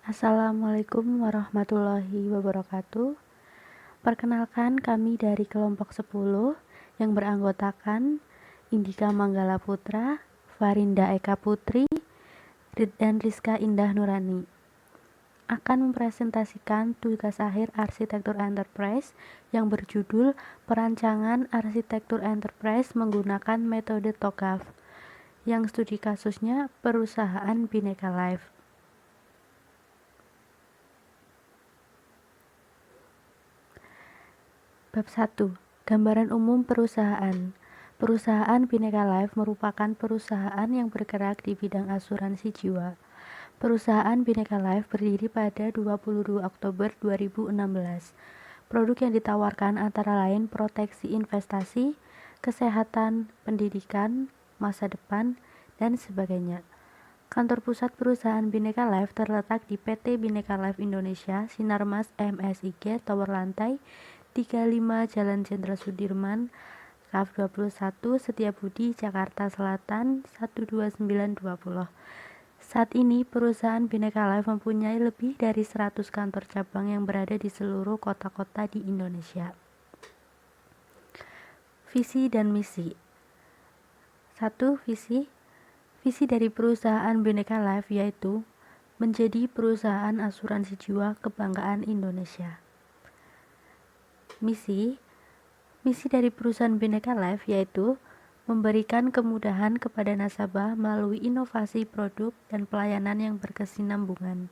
Assalamualaikum warahmatullahi wabarakatuh. Perkenalkan, kami dari kelompok 10 yang beranggotakan Indika Manggala Putra, Farinda Eka Putri, dan Rizka Indah Nurani akan mempresentasikan tugas akhir arsitektur enterprise yang berjudul Perancangan Arsitektur Enterprise menggunakan metode TOGAF, yang studi kasusnya perusahaan Bhinneka Life. Bab 1. Gambaran umum perusahaan. Perusahaan Bhinneka Life merupakan perusahaan yang bergerak di bidang asuransi jiwa. Perusahaan Bhinneka Life berdiri pada 22 Oktober 2016. Produk yang ditawarkan antara lain proteksi investasi, kesehatan, pendidikan, masa depan, dan sebagainya. Kantor pusat perusahaan Bhinneka Life terletak di PT Bhinneka Life Indonesia, Sinarmas MSIG, Tower Lantai 35 Jalan Jenderal Sudirman, KAF 21, Setiabudi, Jakarta Selatan 12920. Saat ini perusahaan Bhinneka Life mempunyai lebih dari 100 kantor cabang yang berada di seluruh kota-kota di Indonesia. Visi dan misi. 1. Visi dari perusahaan Bhinneka Life yaitu menjadi perusahaan asuransi jiwa kebanggaan Indonesia. Misi dari perusahaan Bhinneka Life yaitu memberikan kemudahan kepada nasabah melalui inovasi produk dan pelayanan yang berkesinambungan,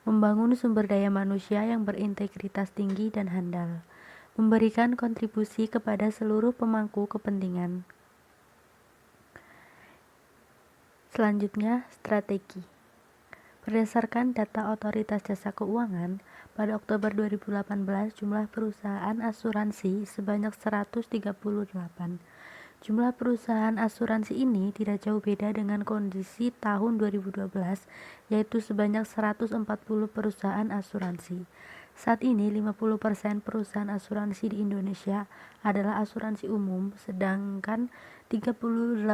membangun sumber daya manusia yang berintegritas tinggi dan handal, memberikan kontribusi kepada seluruh pemangku kepentingan. Selanjutnya, strategi. Berdasarkan data Otoritas Jasa Keuangan, pada Oktober 2018 jumlah perusahaan asuransi sebanyak 138. Jumlah perusahaan asuransi ini tidak jauh beda dengan kondisi tahun 2012, yaitu sebanyak 140 perusahaan asuransi. Saat ini 50% perusahaan asuransi di Indonesia adalah asuransi umum, sedangkan 38%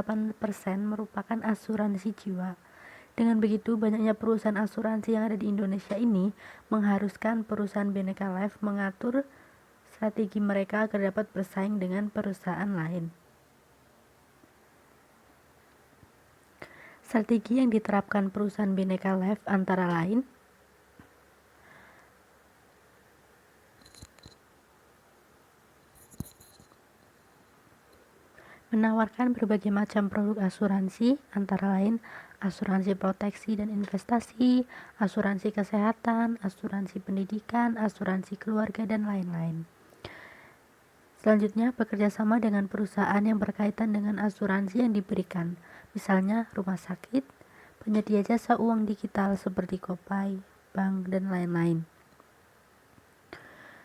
merupakan asuransi jiwa. Dengan begitu, banyaknya perusahaan asuransi yang ada di Indonesia ini mengharuskan perusahaan Bhinneka Life mengatur strategi mereka agar dapat bersaing dengan perusahaan lain. Strategi yang diterapkan perusahaan Bhinneka Life antara lain menawarkan berbagai macam produk asuransi, antara lain asuransi proteksi dan investasi, asuransi kesehatan, asuransi pendidikan, asuransi keluarga, dan lain-lain. Selanjutnya, bekerja sama dengan perusahaan yang berkaitan dengan asuransi yang diberikan, misalnya rumah sakit, penyedia jasa uang digital seperti GoPay, bank, dan lain-lain.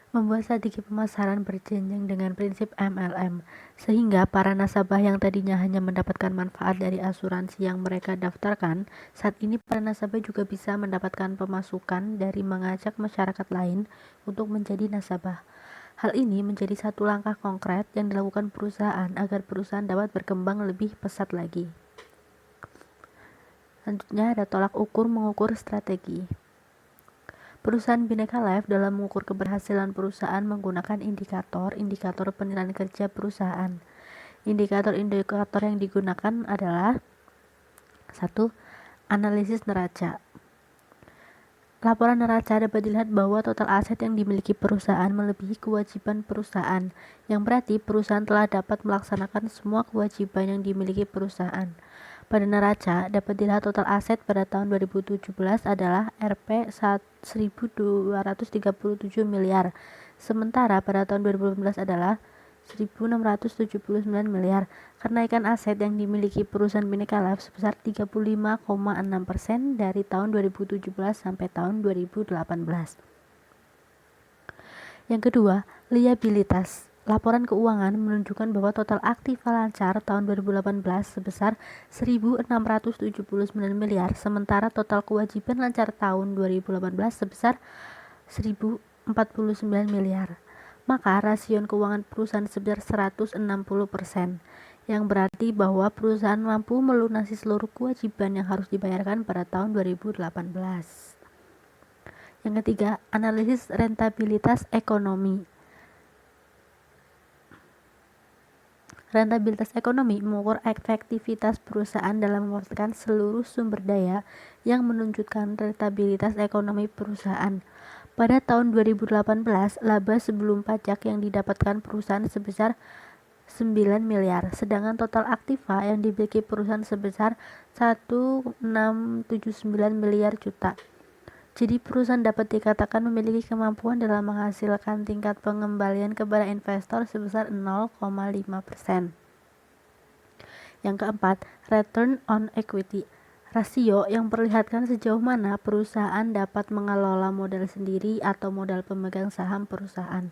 Membuat strategi pemasaran berjenjang dengan prinsip MLM, sehingga para nasabah yang tadinya hanya mendapatkan manfaat dari asuransi yang mereka daftarkan, saat ini para nasabah juga bisa mendapatkan pemasukan dari mengajak masyarakat lain untuk menjadi nasabah. Hal ini menjadi satu langkah konkret yang dilakukan perusahaan agar perusahaan dapat berkembang lebih pesat lagi. Selanjutnya ada tolak ukur mengukur strategi. Perusahaan Bhinneka Life dalam mengukur keberhasilan perusahaan menggunakan indikator penilaian kerja perusahaan. Indikator yang digunakan adalah 1. Analisis neraca. Laporan neraca dapat dilihat bahwa total aset yang dimiliki perusahaan melebihi kewajiban perusahaan, yang berarti perusahaan telah dapat melaksanakan semua kewajiban yang dimiliki perusahaan. Pada neraca dapat dilihat total aset pada tahun 2017 adalah Rp 1.237 miliar, sementara pada tahun 2018 adalah 1.679 miliar. Kenaikan aset yang dimiliki perusahaan Bhinneka Life sebesar 35,6% dari tahun 2017 sampai tahun 2018. Yang kedua, liabilitas. Laporan keuangan menunjukkan bahwa total aktiva lancar tahun 2018 sebesar 1.679 miliar, sementara total kewajiban lancar tahun 2018 sebesar 1.049 miliar. Maka rasio keuangan perusahaan sebesar 160%, yang berarti bahwa perusahaan mampu melunasi seluruh kewajiban yang harus dibayarkan pada tahun 2018. Yang ketiga, analisis rentabilitas ekonomi. Rentabilitas ekonomi mengukur efektivitas perusahaan dalam memanfaatkan seluruh sumber daya yang menunjukkan rentabilitas ekonomi perusahaan. Pada tahun 2018, laba sebelum pajak yang didapatkan perusahaan sebesar 9 miliar, sedangkan total aktiva yang dimiliki perusahaan sebesar 1,679 miliar juta. Jadi perusahaan dapat dikatakan memiliki kemampuan dalam menghasilkan tingkat pengembalian kepada investor sebesar 0,5%. Yang keempat, return on equity. Rasio yang memperlihatkan sejauh mana perusahaan dapat mengelola modal sendiri atau modal pemegang saham perusahaan.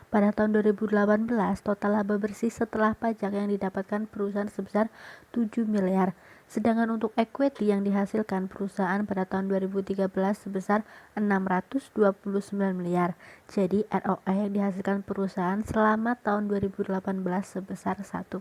Pada tahun 2018, total laba bersih setelah pajak yang didapatkan perusahaan sebesar 7 miliar. Sedangkan untuk equity yang dihasilkan perusahaan pada tahun 2013 sebesar 629 miliar. Jadi ROE yang dihasilkan perusahaan selama tahun 2018 sebesar 1%.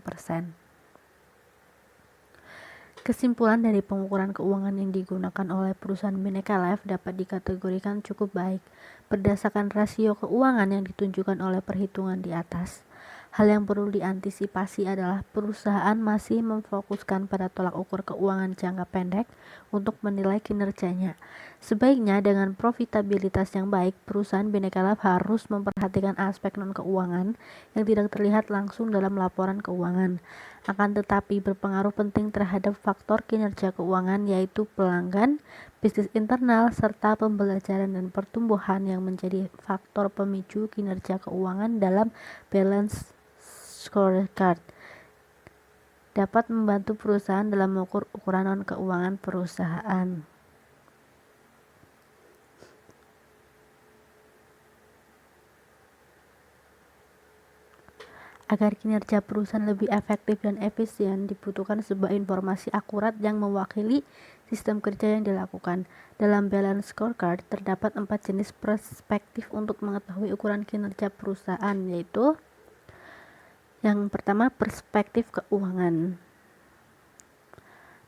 Kesimpulan dari pengukuran keuangan yang digunakan oleh perusahaan Bhinneka Life dapat dikategorikan cukup baik berdasarkan rasio keuangan yang ditunjukkan oleh perhitungan di atas. Hal yang perlu diantisipasi adalah perusahaan masih memfokuskan pada tolak ukur keuangan jangka pendek untuk menilai kinerjanya. Sebaiknya dengan profitabilitas yang baik, perusahaan Bhinneka Life harus memperhatikan aspek non-keuangan yang tidak terlihat langsung dalam laporan keuangan, akan tetapi berpengaruh penting terhadap faktor kinerja keuangan, yaitu pelanggan, bisnis internal, serta pembelajaran dan pertumbuhan yang menjadi faktor pemicu kinerja keuangan dalam balance scorecard. Dapat membantu perusahaan dalam mengukur ukuran non-keuangan perusahaan. Agar kinerja perusahaan lebih efektif dan efisien, dibutuhkan sebuah informasi akurat yang mewakili sistem kerja yang dilakukan. Dalam balance scorecard, terdapat 4 jenis perspektif untuk mengetahui ukuran kinerja perusahaan, yaitu yang pertama, perspektif keuangan.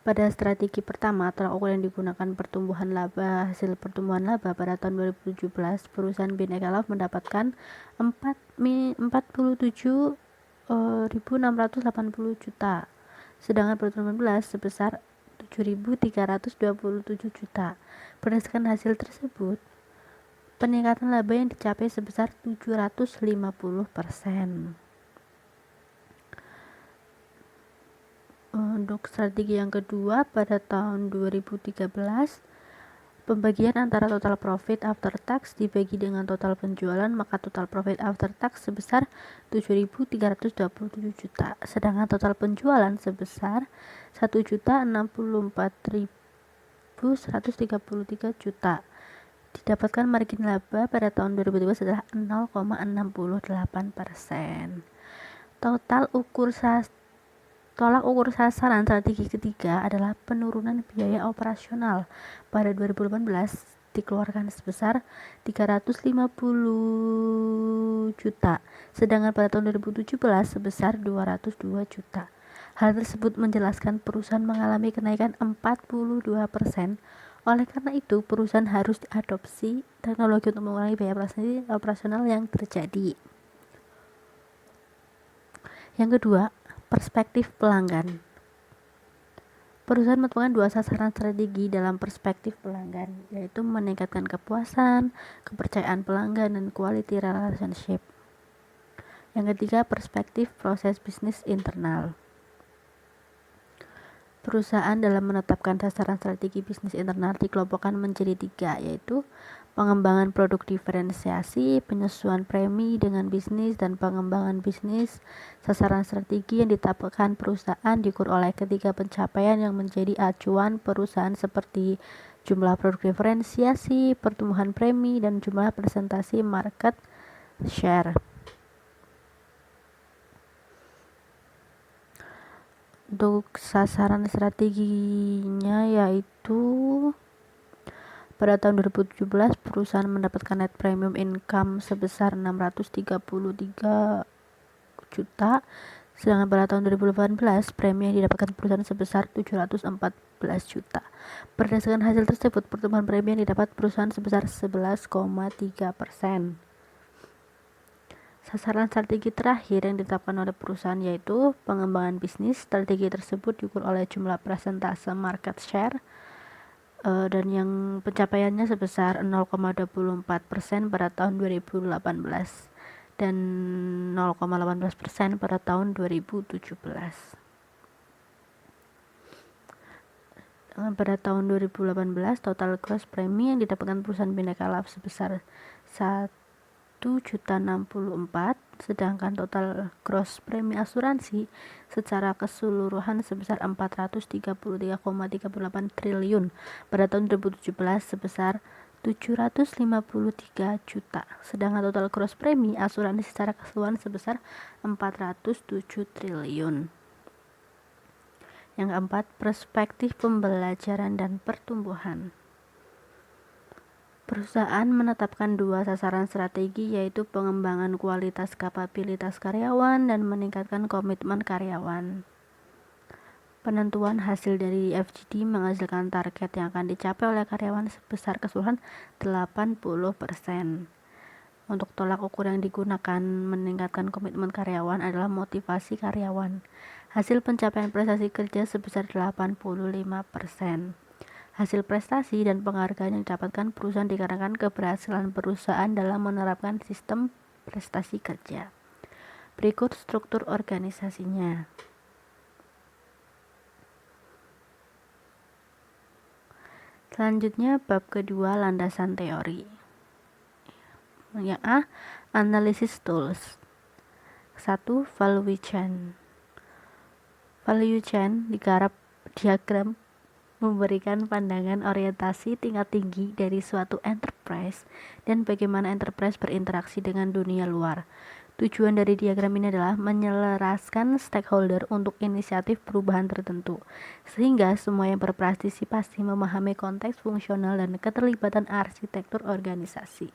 Pada strategi pertama, tolak ukur yang digunakan pertumbuhan laba. Hasil pertumbuhan laba pada tahun 2017, perusahaan Bhinneka Life mendapatkan 47.680 juta, sedangkan pada tahun 2018 sebesar 7.327 juta. Berdasarkan hasil tersebut, peningkatan laba yang dicapai sebesar 750%. Untuk strategi yang kedua, pada tahun 2013, pembagian antara total profit after tax dibagi dengan total penjualan, maka total profit after tax sebesar 7.327 juta, sedangkan total penjualan sebesar 1.064.133 juta. Didapatkan margin laba pada tahun 2013 adalah 0,68%. Tolak ukur sasaran strategi ketiga adalah penurunan biaya operasional. Pada 2018 dikeluarkan sebesar 350 juta, sedangkan pada tahun 2017 sebesar 202 juta. Hal tersebut menjelaskan perusahaan mengalami kenaikan 42%. Oleh karena itu, perusahaan harus adopsi teknologi untuk mengurangi biaya operasional yang terjadi. Yang kedua, perspektif pelanggan. Perusahaan menentukan 2 sasaran strategi dalam perspektif pelanggan, yaitu meningkatkan kepuasan, kepercayaan pelanggan, dan quality relationship. Yang ketiga, perspektif proses bisnis internal. Perusahaan dalam menetapkan sasaran strategi bisnis internal dikelompokkan menjadi 3, yaitu pengembangan produk diferensiasi, penyesuaian premi dengan bisnis, dan pengembangan bisnis. Sasaran strategi yang ditetapkan perusahaan diukur oleh ketiga pencapaian yang menjadi acuan perusahaan seperti jumlah produk diferensiasi, pertumbuhan premi, dan jumlah presentasi market share. Untuk sasaran strateginya yaitu pada tahun 2017 perusahaan mendapatkan net premium income sebesar 633 juta, Sedangkan pada tahun 2018, premi yang didapatkan perusahaan sebesar 714 juta. Berdasarkan hasil tersebut, pertumbuhan premi yang didapat perusahaan sebesar 11,3%. Sasaran strategi terakhir yang ditetapkan oleh perusahaan yaitu pengembangan bisnis. Strategi tersebut diukur oleh jumlah persentase market share dan yang pencapaiannya sebesar 0,24% pada tahun 2018 dan 0,18% pada tahun 2017. Pada tahun 2018, total gross premi yang didapatkan perusahaan Bhinneka Life sebesar 1.064, sedangkan total gross premi asuransi secara keseluruhan sebesar 433,38 triliun. Pada tahun 2017 sebesar 753 juta, sedangkan total gross premi asuransi secara keseluruhan sebesar 407 triliun. Yang keempat, perspektif pembelajaran dan pertumbuhan. Perusahaan menetapkan dua sasaran strategi, yaitu pengembangan kualitas kapabilitas karyawan dan meningkatkan komitmen karyawan. Penentuan hasil dari FGD menghasilkan target yang akan dicapai oleh karyawan sebesar keseluruhan 80%. Untuk tolak ukur yang digunakan meningkatkan komitmen karyawan adalah motivasi karyawan. Hasil pencapaian prestasi kerja sebesar 85%. Hasil prestasi dan penghargaan yang didapatkan perusahaan dikarenakan keberhasilan perusahaan dalam menerapkan sistem prestasi kerja. Berikut struktur organisasinya. Selanjutnya bab kedua, landasan teori. Yang A, analisis tools. 1. Value chain. Value chain diagram memberikan pandangan orientasi tingkat tinggi dari suatu enterprise dan bagaimana enterprise berinteraksi dengan dunia luar. Tujuan dari diagram ini adalah menyelaraskan stakeholder untuk inisiatif perubahan tertentu, sehingga semua yang berpartisipasi memahami konteks fungsional dan keterlibatan arsitektur organisasi.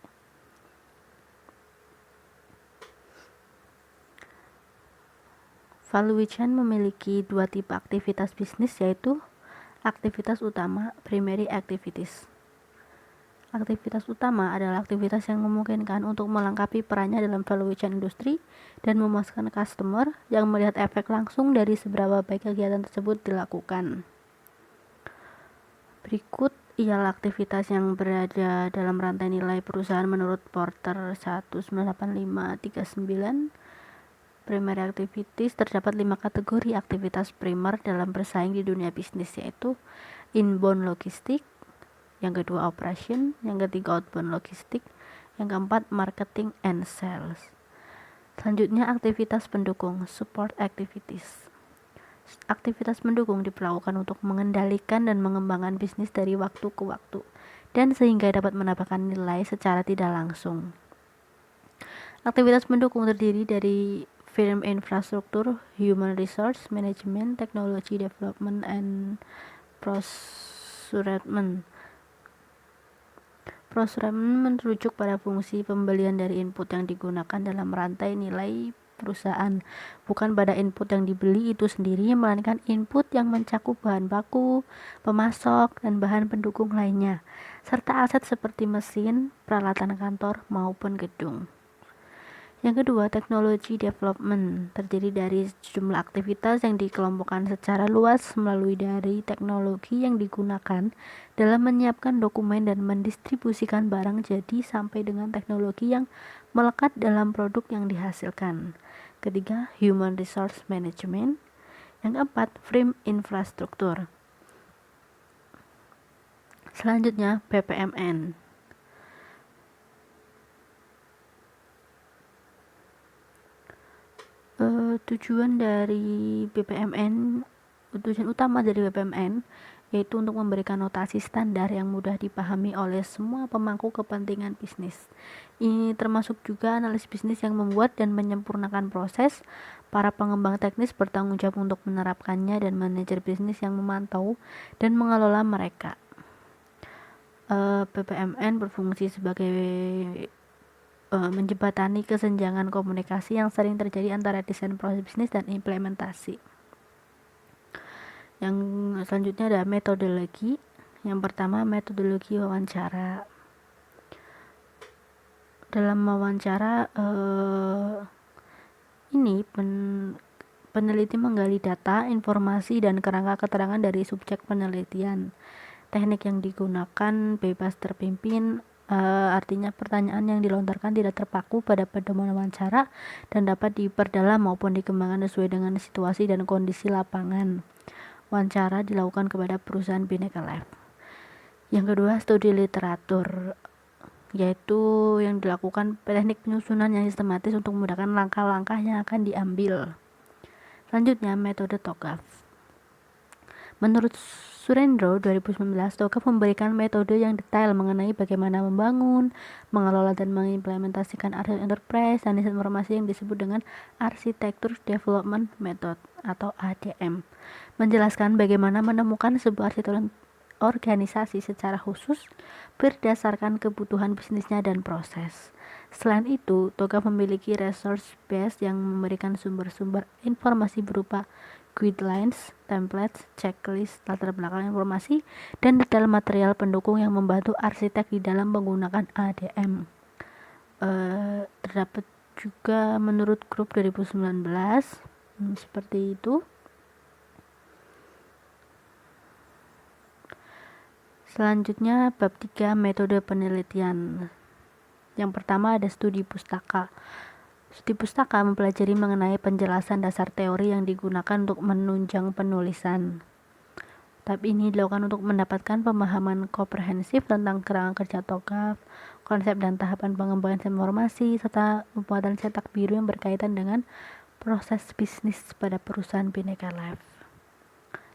Value chain memiliki dua tipe aktivitas bisnis, yaitu aktivitas utama, primary activities. Aktivitas utama adalah aktivitas yang memungkinkan untuk melengkapi perannya dalam value chain industri dan memuaskan customer yang melihat efek langsung dari seberapa baik kegiatan tersebut dilakukan. Berikut ialah aktivitas yang berada dalam rantai nilai perusahaan menurut Porter 198539. Primary activities, terdapat 5 kategori aktivitas primer dalam bersaing di dunia bisnis, yaitu inbound logistik, yang kedua operation, yang ketiga outbound logistik, yang keempat marketing and sales. Selanjutnya aktivitas pendukung, support activities. Aktivitas pendukung diperlakukan untuk mengendalikan dan mengembangkan bisnis dari waktu ke waktu dan sehingga dapat menambahkan nilai secara tidak langsung. Aktivitas pendukung terdiri dari firm infrastruktur, human resource management, technology development, and procurement. Procurement merujuk pada fungsi pembelian dari input yang digunakan dalam rantai nilai perusahaan, bukan pada input yang dibeli itu sendiri, melainkan input yang mencakup bahan baku, pemasok, dan bahan pendukung lainnya, serta aset seperti mesin, peralatan kantor, maupun gedung. Yang kedua, teknologi development terdiri dari sejumlah aktivitas yang dikelompokkan secara luas melalui dari teknologi yang digunakan dalam menyiapkan dokumen dan mendistribusikan barang jadi sampai dengan teknologi yang melekat dalam produk yang dihasilkan. Ketiga, human resource management. Yang keempat, firm infrastruktur. Selanjutnya, BPMN. Tujuan utama dari BPMN yaitu untuk memberikan notasi standar yang mudah dipahami oleh semua pemangku kepentingan bisnis. Ini termasuk juga analis bisnis yang membuat dan menyempurnakan proses. Para pengembang teknis bertanggung jawab untuk menerapkannya dan manajer bisnis yang memantau dan mengelola mereka. BPMN berfungsi sebagai menjembatani kesenjangan komunikasi yang sering terjadi antara desain proses bisnis dan implementasi. Yang selanjutnya ada metodologi. Yang pertama, metodologi wawancara. Dalam wawancara ini peneliti menggali data, informasi, dan kerangka keterangan dari subjek penelitian. Teknik yang digunakan bebas terpimpin, artinya pertanyaan yang dilontarkan tidak terpaku pada pedoman wawancara dan dapat diperdalam maupun dikembangkan sesuai dengan situasi dan kondisi lapangan. Wawancara dilakukan kepada perusahaan Bhinneka Life. Yang kedua, studi literatur, yaitu yang dilakukan teknik penyusunan yang sistematis untuk memudahkan langkah-langkah yang akan diambil. Selanjutnya, metode TOGAF. Menurut Surendro 2019, TOGAF memberikan metode yang detail mengenai bagaimana membangun, mengelola dan mengimplementasikan arsitektur enterprise dan informasi yang disebut dengan Architecture Development Method atau ADM. Menjelaskan bagaimana menemukan sebuah arsitektur organisasi secara khusus berdasarkan kebutuhan bisnisnya dan proses. Selain itu, TOGAF memiliki resource base yang memberikan sumber-sumber informasi berupa guidelines, templates, checklist, latar belakang informasi, dan detail material pendukung yang membantu arsitek di dalam menggunakan ADM. Terdapat juga menurut grup 2019 seperti itu. Selanjutnya, bab 3, metode penelitian. Yang pertama ada studi pustaka. Studi pustaka mempelajari mengenai penjelasan dasar teori yang digunakan untuk menunjang penulisan. Tahap ini dilakukan untuk mendapatkan pemahaman komprehensif tentang kerangka kerja TOGAF, konsep dan tahapan pengembangan informasi, serta pembuatan cetak biru yang berkaitan dengan proses bisnis pada perusahaan Bhinneka Life.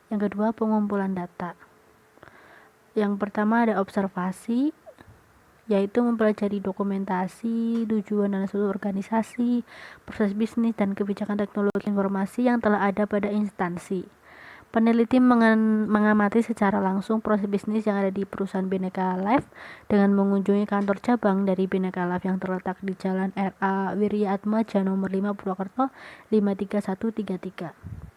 Yang kedua, pengumpulan data. Yang pertama ada observasi, yaitu mempelajari dokumentasi, tujuan dan seluruh organisasi, proses bisnis, dan kebijakan teknologi informasi yang telah ada pada instansi. Peneliti mengamati secara langsung proses bisnis yang ada di perusahaan Bhinneka Life dengan mengunjungi kantor cabang dari Bhinneka Life yang terletak di Jalan R.A. Wirya Atmaja nomor 5 Purwokerto 53133.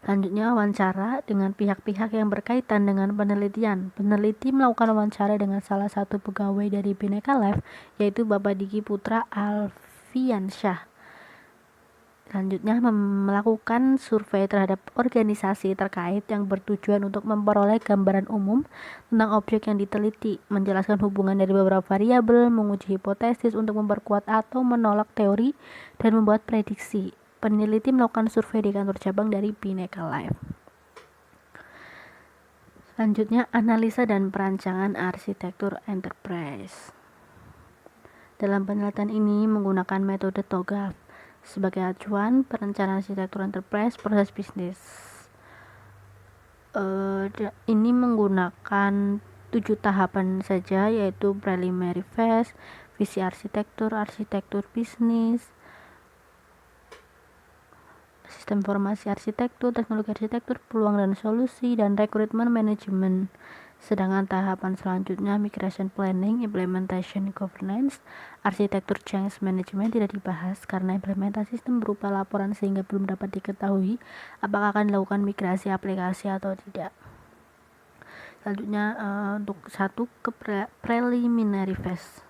Selanjutnya, wawancara dengan pihak-pihak yang berkaitan dengan penelitian. Peneliti melakukan wawancara dengan salah satu pegawai dari Bhinneka Life, yaitu Bapak Diki Putra Alfiansyah. Selanjutnya, melakukan survei terhadap organisasi terkait yang bertujuan untuk memperoleh gambaran umum tentang objek yang diteliti, menjelaskan hubungan dari beberapa variabel, menguji hipotesis untuk memperkuat atau menolak teori, dan membuat prediksi. Peneliti melakukan survei di kantor cabang dari Bhinneka Life. Selanjutnya, analisa dan perancangan arsitektur enterprise. Dalam penelitian ini menggunakan metode TOGAF sebagai acuan perencanaan arsitektur enterprise proses bisnis. Ini menggunakan 7 tahapan saja, yaitu preliminary phase, visi arsitektur, arsitektur bisnis, sistem informasi arsitektur, teknologi arsitektur, peluang dan solusi, dan rekrutmen manajemen. Sedangkan tahapan selanjutnya migration planning, implementation governance, arsitektur change management tidak dibahas karena implementasi sistem berupa laporan sehingga belum dapat diketahui apakah akan dilakukan migrasi aplikasi atau tidak. Selanjutnya untuk 1 ke preliminary phase.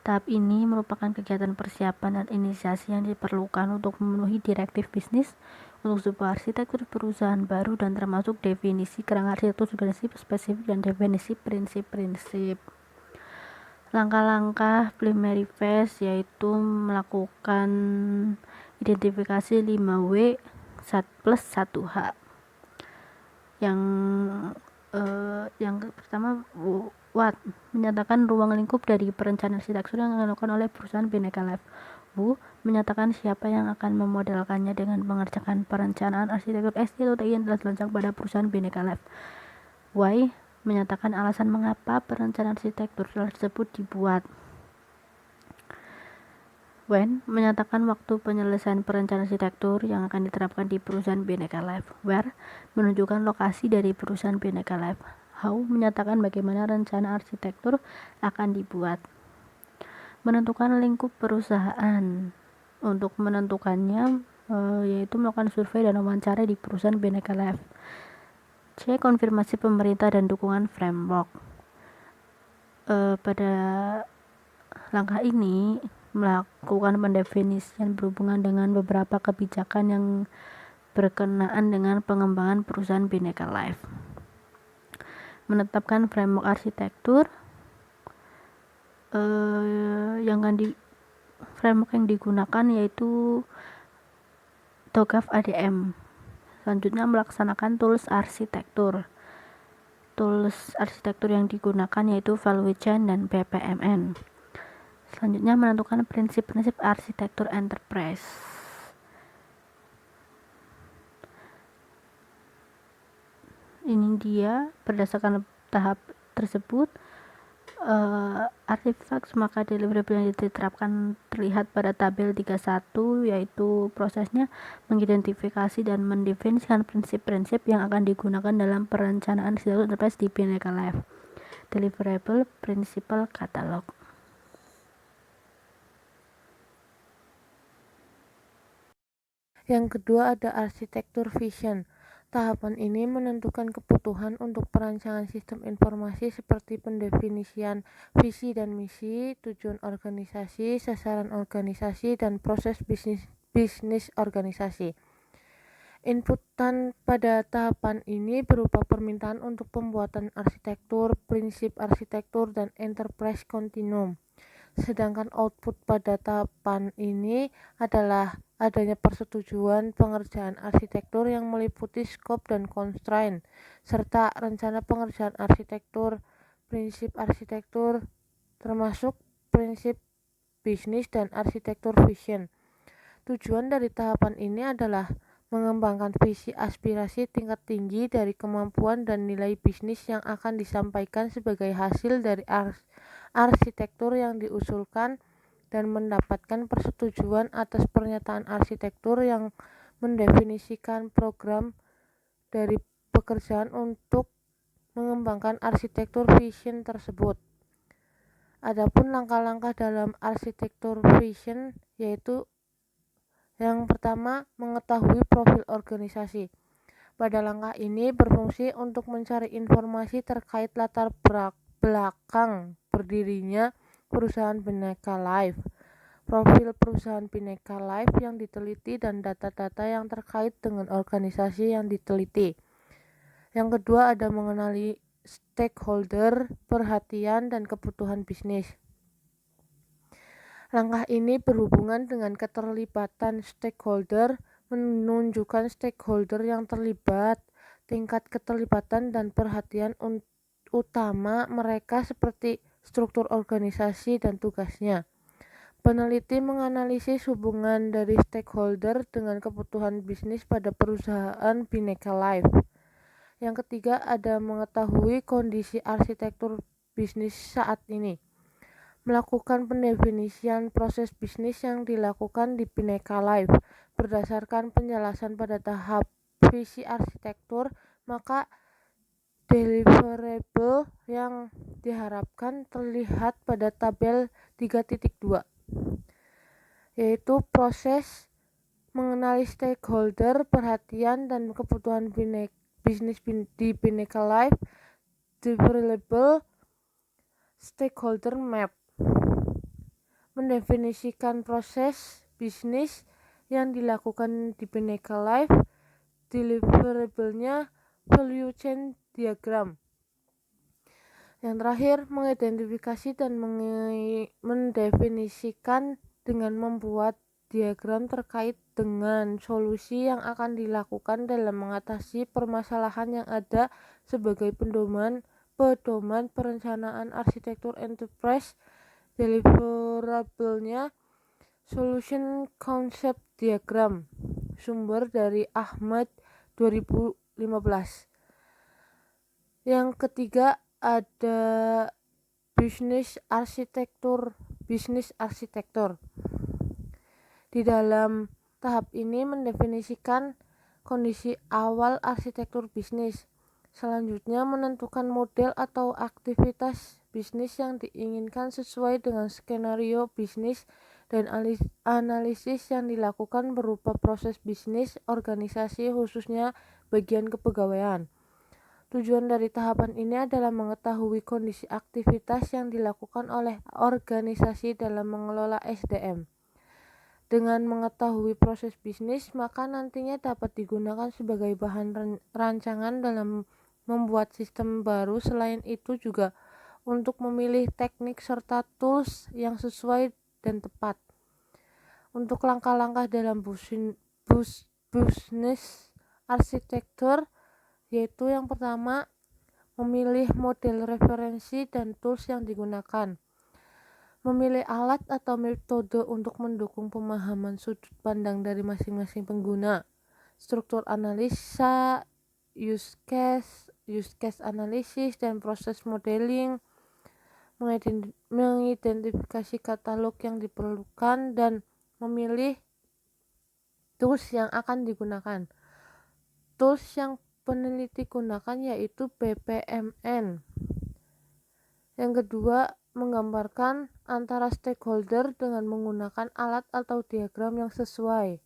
Tahap ini merupakan kegiatan persiapan dan inisiasi yang diperlukan untuk memenuhi direktif bisnis untuk sebuah arsitektur perusahaan baru dan termasuk definisi kerangka arsitektur organisasi spesifik dan definisi prinsip-prinsip. Langkah-langkah preliminary phase yaitu melakukan identifikasi 5W plus 1H. Yang pertama, menyatakan ruang lingkup dari perencanaan arsitektur yang dilakukan oleh perusahaan Bhinneka Life. Menyatakan siapa yang akan memodelkannya dengan mengerjakan perencanaan arsitektur ST atau TI yang telah dirancang pada perusahaan Bhinneka Life. Y. Menyatakan alasan mengapa perencanaan arsitektur tersebut dibuat. When. Menyatakan waktu penyelesaian perencanaan arsitektur yang akan diterapkan di perusahaan Bhinneka Life. Where. Menunjukkan lokasi dari perusahaan Bhinneka Life. How. Menyatakan bagaimana rencana arsitektur akan dibuat. Menentukan lingkup perusahaan. Untuk menentukannya yaitu melakukan survei dan wawancara di perusahaan Bhinneka Life. C. Konfirmasi pemerintah dan dukungan framework. Pada langkah ini melakukan pendefinisian berhubungan dengan beberapa kebijakan yang berkenaan dengan pengembangan perusahaan Bhinneka Life. Menetapkan framework arsitektur framework yang digunakan yaitu TOGAF ADM. Selanjutnya melaksanakan tools arsitektur. Tools arsitektur yang digunakan yaitu Value Chain dan BPMN. Selanjutnya menentukan prinsip-prinsip arsitektur enterprise. Ini dia berdasarkan tahap tersebut. Artifacts maka deliverable yang diterapkan terlihat pada tabel 31, yaitu prosesnya mengidentifikasi dan mendefinisikan prinsip-prinsip yang akan digunakan dalam perencanaan arsitektur enterprise di Bhinneka Life. Deliverable Principle Catalog. Yang kedua ada arsitektur vision. Tahapan ini menentukan kebutuhan untuk perancangan sistem informasi seperti pendefinisian visi dan misi, tujuan organisasi, sasaran organisasi, dan proses bisnis organisasi. Inputan pada tahapan ini berupa permintaan untuk pembuatan arsitektur, prinsip arsitektur, dan enterprise continuum. Sedangkan output pada tahapan ini adalah adanya persetujuan pengerjaan arsitektur yang meliputi skop dan constraint, serta rencana pengerjaan arsitektur, prinsip arsitektur, termasuk prinsip bisnis dan arsitektur vision. Tujuan dari tahapan ini adalah mengembangkan visi aspirasi tingkat tinggi dari kemampuan dan nilai bisnis yang akan disampaikan sebagai hasil dari arsitektur yang diusulkan dan mendapatkan persetujuan atas pernyataan arsitektur yang mendefinisikan program dari pekerjaan untuk mengembangkan arsitektur vision tersebut. Adapun langkah-langkah dalam arsitektur vision yaitu yang pertama, mengetahui profil organisasi. Pada langkah ini berfungsi untuk mencari informasi terkait latar belakang berdirinya perusahaan Bhinneka Life, profil perusahaan Bhinneka Life yang diteliti dan data-data yang terkait dengan organisasi yang diteliti. Yang kedua ada mengenali stakeholder, perhatian, dan kebutuhan bisnis. Langkah ini berhubungan dengan keterlibatan stakeholder, menunjukkan stakeholder yang terlibat, tingkat keterlibatan dan perhatian utama mereka seperti struktur organisasi dan tugasnya. Peneliti menganalisis hubungan dari stakeholder dengan kebutuhan bisnis pada perusahaan Bhinneka Life. Yang ketiga ada mengetahui kondisi arsitektur bisnis saat ini. Melakukan pendefinisian proses bisnis yang dilakukan di Bhinneka Life berdasarkan penjelasan pada tahap visi arsitektur, maka deliverable yang diharapkan terlihat pada tabel 3.2, yaitu proses mengenali stakeholder, perhatian, dan kebutuhan bisnis di Bhinneka Life, deliverable stakeholder map. Mendefinisikan proses bisnis yang dilakukan di Bhinneka Life, deliverable-nya value chain diagram. Yang terakhir, mengidentifikasi dan mendefinisikan dengan membuat diagram terkait dengan solusi yang akan dilakukan dalam mengatasi permasalahan yang ada sebagai pedoman perencanaan arsitektur enterprise. Deliverable-nya Solution Concept Diagram, sumber dari Ahmad 2015. Yang ketiga ada bisnis arsitektur. Di dalam tahap ini mendefinisikan kondisi awal arsitektur bisnis. Selanjutnya menentukan model atau aktivitas bisnis yang diinginkan sesuai dengan skenario bisnis, dan analisis yang dilakukan berupa proses bisnis organisasi khususnya bagian kepegawaian. Tujuan dari tahapan ini adalah mengetahui kondisi aktivitas yang dilakukan oleh organisasi dalam mengelola SDM. Dengan mengetahui proses bisnis, maka nantinya dapat digunakan sebagai bahan rancangan dalam membuat sistem baru. Selain itu juga untuk memilih teknik serta tools yang sesuai dan tepat. Untuk langkah-langkah dalam bisnis arsitektur, yaitu yang pertama, memilih model referensi dan tools yang digunakan. Memilih alat atau metode untuk mendukung pemahaman sudut pandang dari masing-masing pengguna. Struktur analisa, use case analysis, dan proses modeling. Mengidentifikasi katalog yang diperlukan dan memilih tools yang akan digunakan. Tools yang peneliti gunakan yaitu BPMN. Yang kedua, menggambarkan antara stakeholder dengan menggunakan alat atau diagram yang sesuai.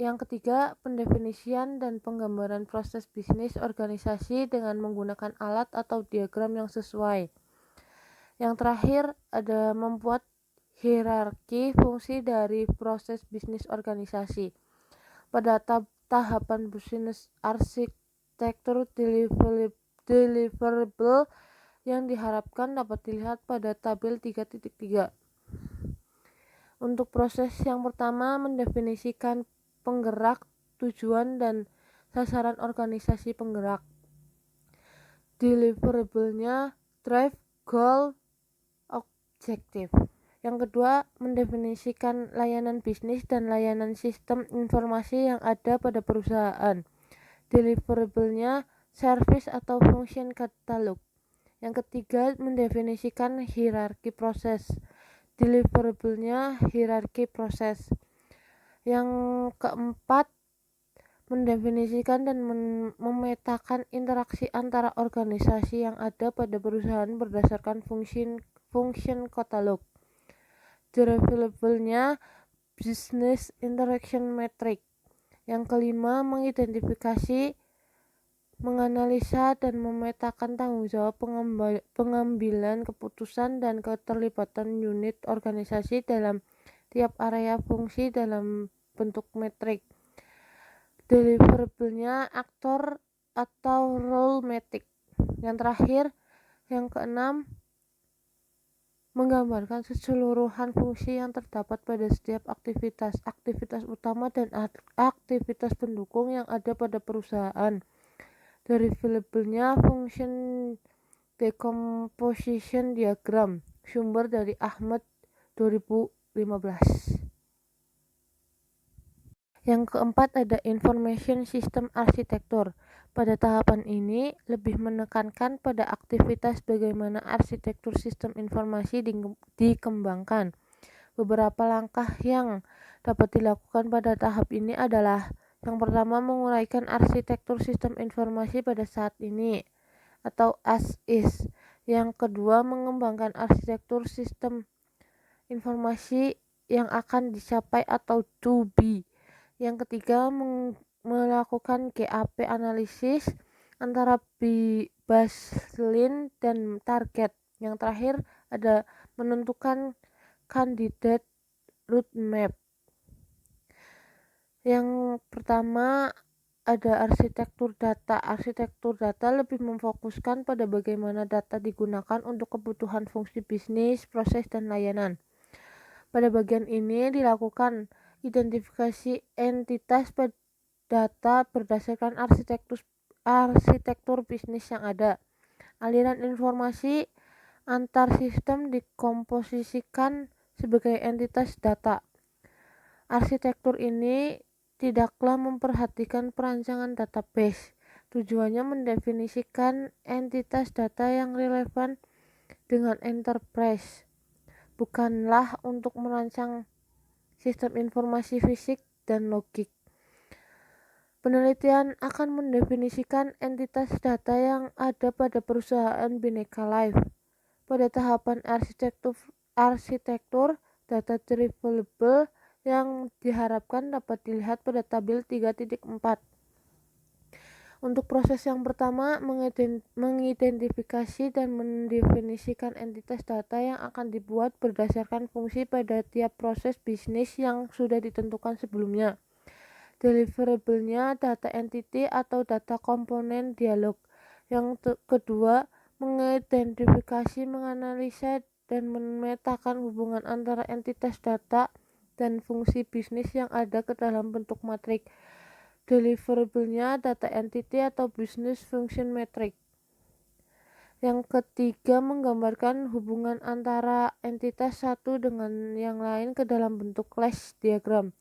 Yang ketiga, pendefinisian dan penggambaran proses bisnis organisasi dengan menggunakan alat atau diagram yang sesuai. Yang terakhir, ada membuat hierarki fungsi dari proses bisnis organisasi. Pada tahapan bisnis arsitektur deliverable yang diharapkan dapat dilihat pada tabel 3.3. Untuk proses yang pertama, mendefinisikan penggerak, tujuan, dan sasaran organisasi penggerak. Deliverable-nya drive, goal, objektif. Yang kedua, mendefinisikan layanan bisnis dan layanan sistem informasi yang ada pada perusahaan. Deliverable-nya service atau function katalog. Yang ketiga, mendefinisikan hierarki proses. Deliverable-nya hierarki proses. Yang keempat, mendefinisikan dan memetakan interaksi antara organisasi yang ada pada perusahaan berdasarkan function katalog. Deliverable-nya business interaction metric. Yang kelima, mengidentifikasi, menganalisa, dan memetakan tanggung jawab pengambilan keputusan dan keterlibatan unit organisasi dalam tiap area fungsi dalam bentuk metrik. Deliverable-nya aktor atau role metric. Yang terakhir, yang keenam, menggambarkan keseluruhan fungsi yang terdapat pada setiap aktivitas utama dan aktivitas pendukung yang ada pada perusahaan. Deliverable-nya function decomposition diagram. Sumber dari Ahmad 2015. Yang keempat, ada information system arsitektur. Pada tahapan ini lebih menekankan pada aktivitas bagaimana arsitektur sistem informasi dikembangkan. Beberapa langkah yang dapat dilakukan pada tahap ini adalah: yang pertama, menguraikan arsitektur sistem informasi pada saat ini atau as is. Yang kedua, mengembangkan arsitektur sistem informasi yang akan dicapai atau to be. Yang ketiga, melakukan GAP analisis antara baseline dan target. Yang terakhir, ada menentukan candidate roadmap. Yang pertama, ada arsitektur data. Arsitektur data lebih memfokuskan pada bagaimana data digunakan untuk kebutuhan fungsi bisnis, proses, dan layanan. Pada bagian ini dilakukan identifikasi entitas data berdasarkan arsitektur bisnis yang ada. Aliran informasi antar sistem dikomposisikan sebagai entitas data. Arsitektur ini tidaklah memperhatikan perancangan database. Tujuannya mendefinisikan entitas data yang relevan dengan enterprise, bukanlah untuk merancang sistem informasi fisik dan logik. Penelitian akan mendefinisikan entitas data yang ada pada perusahaan Bhinneka Life. Pada tahapan arsitektur data retrievable yang diharapkan dapat dilihat pada tabel 3.4. Untuk proses yang pertama, mengidentifikasi dan mendefinisikan entitas data yang akan dibuat berdasarkan fungsi pada tiap proses bisnis yang sudah ditentukan sebelumnya. Deliverable-nya data entity atau data komponen dialog. Yang kedua, mengidentifikasi, menganalisa, dan memetakan hubungan antara entitas data dan fungsi bisnis yang ada ke dalam bentuk matrik. Deliverable-nya data entity atau business function metric. Yang ketiga, menggambarkan hubungan antara entitas satu dengan yang lain ke dalam bentuk class diagram.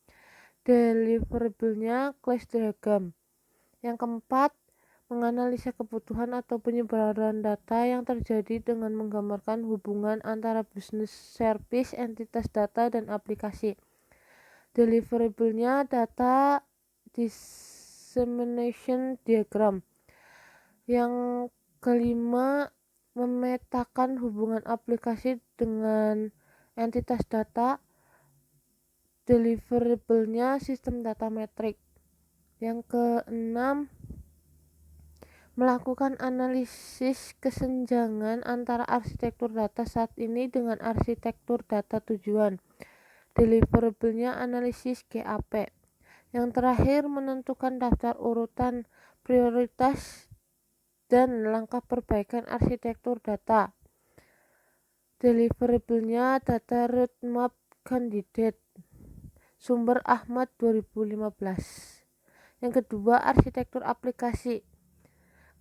Deliverable-nya class diagram. Yang keempat, menganalisa kebutuhan atau penyebaran data yang terjadi dengan menggambarkan hubungan antara business service, entitas data, dan aplikasi. Deliverable-nya data dissemination diagram. Yang kelima, memetakan hubungan aplikasi dengan entitas data. Deliverable-nya sistem data metrik. Yang keenam, melakukan analisis kesenjangan antara arsitektur data saat ini dengan arsitektur data tujuan. Deliverable-nya analisis GAP. Yang terakhir, menentukan daftar urutan prioritas dan langkah perbaikan arsitektur data. Deliverable-nya data roadmap candidate. Sumber Ahmad 2015. Yang kedua, arsitektur aplikasi.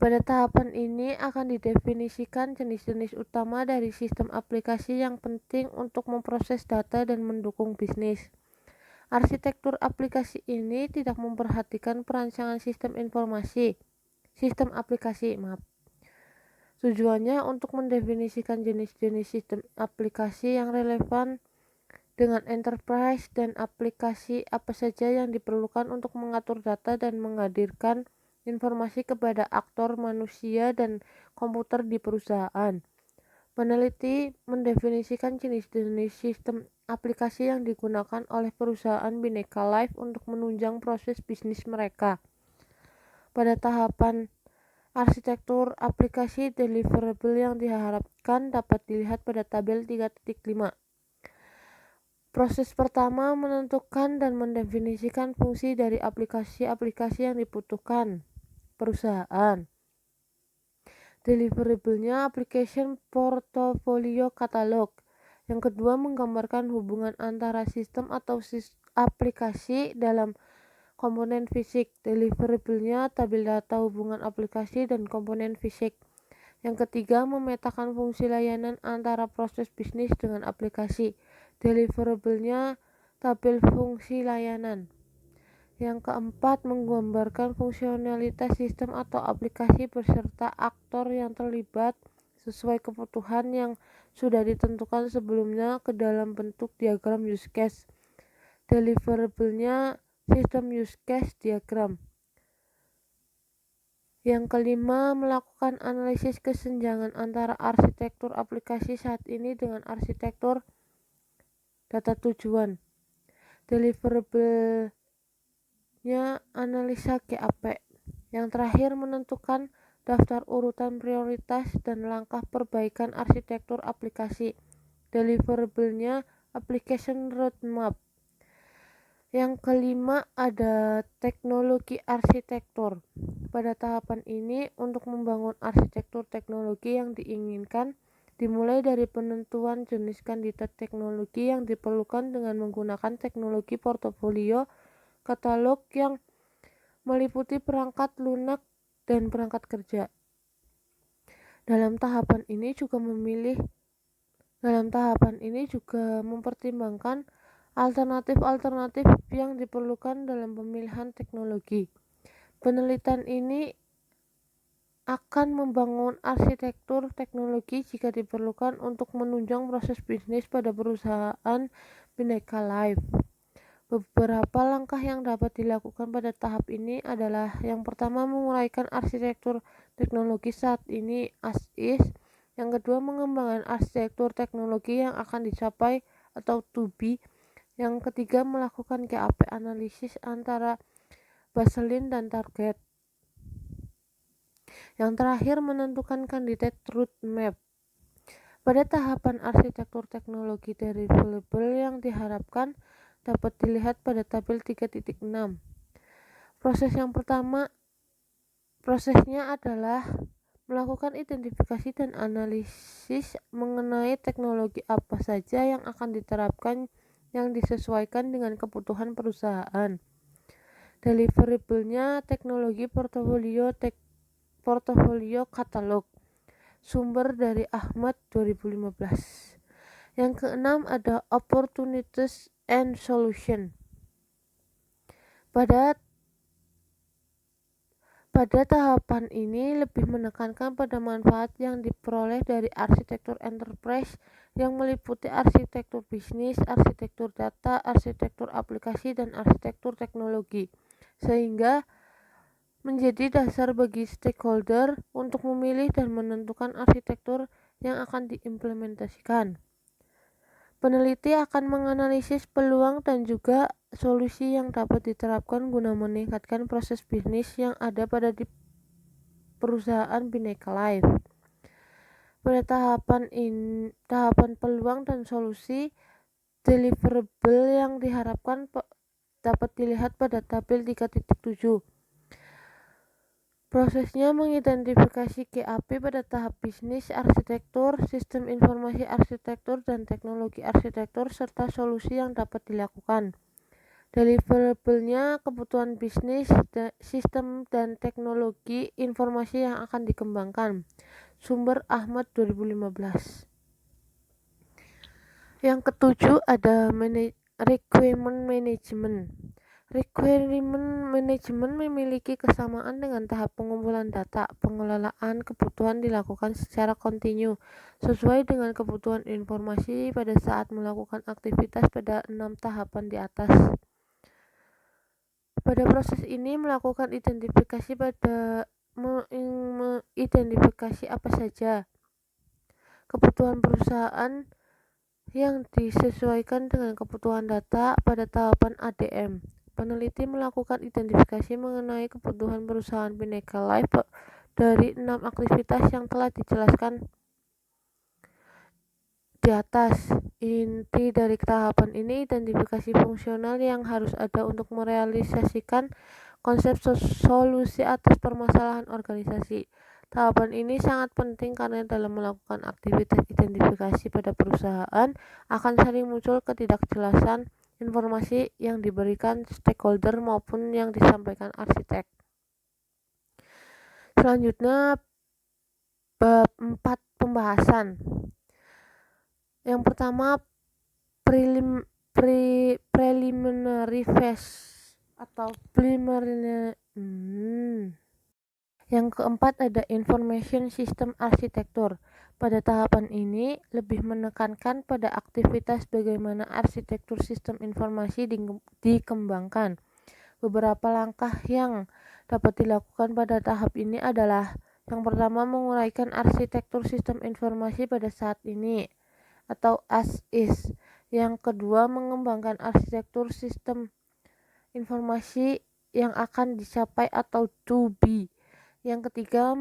Pada tahapan ini akan didefinisikan jenis-jenis utama dari sistem aplikasi yang penting untuk memproses data dan mendukung bisnis. Arsitektur aplikasi ini tidak memperhatikan perancangan sistem aplikasi. Tujuannya untuk mendefinisikan jenis-jenis sistem aplikasi yang relevan dengan enterprise dan aplikasi apa saja yang diperlukan untuk mengatur data dan menghadirkan informasi kepada aktor manusia dan komputer di perusahaan. Peneliti mendefinisikan jenis-jenis sistem aplikasi yang digunakan oleh perusahaan Bhinneka Life untuk menunjang proses bisnis mereka. Pada tahapan arsitektur aplikasi, deliverable yang diharapkan dapat dilihat pada tabel 3.5. Proses pertama, menentukan dan mendefinisikan fungsi dari aplikasi-aplikasi yang dibutuhkan perusahaan. Deliverable-nya application portfolio catalog. Yang kedua, menggambarkan hubungan antara sistem atau aplikasi dalam komponen fisik. Deliverable-nya tabel data hubungan aplikasi dan komponen fisik. Yang ketiga, memetakan fungsi layanan antara proses bisnis dengan aplikasi. Deliverable-nya tabel fungsi layanan. Yang keempat, menggambarkan fungsionalitas sistem atau aplikasi beserta aktor yang terlibat sesuai kebutuhan yang sudah ditentukan sebelumnya ke dalam bentuk diagram use case. Deliverable-nya sistem use case diagram. Yang kelima, melakukan analisis kesenjangan antara arsitektur aplikasi saat ini dengan arsitektur data tujuan. Deliverable analisa GAP. Yang terakhir, menentukan daftar urutan prioritas dan langkah perbaikan arsitektur aplikasi. Deliverable-nya application roadmap. Yang kelima, ada teknologi arsitektur. Pada tahapan ini, untuk membangun arsitektur teknologi yang diinginkan, dimulai dari penentuan jenis kandidat teknologi yang diperlukan dengan menggunakan teknologi portofolio katalog yang meliputi perangkat lunak dan perangkat kerja. Dalam tahapan ini juga mempertimbangkan alternatif-alternatif yang diperlukan dalam pemilihan teknologi. Penelitian ini akan membangun arsitektur teknologi jika diperlukan untuk menunjang proses bisnis pada perusahaan Bhinneka Life. Beberapa langkah yang dapat dilakukan pada tahap ini adalah yang pertama, menguraikan arsitektur teknologi saat ini as is Yang kedua, mengembangkan arsitektur teknologi yang akan dicapai atau to be. Yang ketiga, melakukan gap analisis antara baseline dan target. Yang terakhir, menentukan candidate roadmap. Pada tahapan arsitektur teknologi deliverable yang diharapkan dapat dilihat pada tabel 3.6. Prosesnya adalah melakukan identifikasi dan analisis mengenai teknologi apa saja yang akan diterapkan yang disesuaikan dengan kebutuhan perusahaan. Deliverable-nya teknologi portofolio katalog. Sumber dari Ahmad 2015. Yang keenam ada opportunities and solution. Pada tahapan ini lebih menekankan pada manfaat yang diperoleh dari arsitektur enterprise yang meliputi arsitektur bisnis, arsitektur data, arsitektur aplikasi, dan arsitektur teknologi, sehingga menjadi dasar bagi stakeholder untuk memilih dan menentukan arsitektur yang akan diimplementasikan. Peneliti akan menganalisis peluang dan juga solusi yang dapat diterapkan guna meningkatkan proses bisnis yang ada pada perusahaan Bhinneka Life. Pada tahapan peluang dan solusi, deliverable yang diharapkan dapat dilihat pada tabel 3.7. Prosesnya mengidentifikasi GAP pada tahap bisnis arsitektur, sistem informasi arsitektur, dan teknologi arsitektur, serta solusi yang dapat dilakukan. Deliverable-nya kebutuhan bisnis, sistem, dan teknologi informasi yang akan dikembangkan. Sumber Ahmad 2015. Yang ketujuh ada requirement management. Requirement management memiliki kesamaan dengan tahap pengumpulan data. Pengelolaan kebutuhan dilakukan secara kontinu sesuai dengan kebutuhan informasi pada saat melakukan aktivitas pada 6 tahapan di atas. Pada proses ini melakukan identifikasi identifikasi apa saja kebutuhan perusahaan yang disesuaikan dengan kebutuhan data pada tahapan ADM. Peneliti melakukan identifikasi mengenai kebutuhan perusahaan Bhinneka Life dari 6 aktivitas yang telah dijelaskan di atas. Inti dari tahapan ini identifikasi fungsional yang harus ada untuk merealisasikan konsep solusi atas permasalahan organisasi. Tahapan ini sangat penting karena dalam melakukan aktivitas identifikasi pada perusahaan akan sering muncul ketidakjelasan informasi yang diberikan stakeholder maupun yang disampaikan arsitek. Selanjutnya bab 4 pembahasan. Yang pertama preliminary phase atau preliminary. Yang keempat ada information system architecture. Pada tahapan ini lebih menekankan pada aktivitas bagaimana arsitektur sistem informasi dikembangkan. Beberapa langkah yang dapat dilakukan pada tahap ini adalah: yang pertama, menguraikan arsitektur sistem informasi pada saat ini atau as is. Yang kedua, mengembangkan arsitektur sistem informasi yang akan dicapai atau to be. Yang ketiga,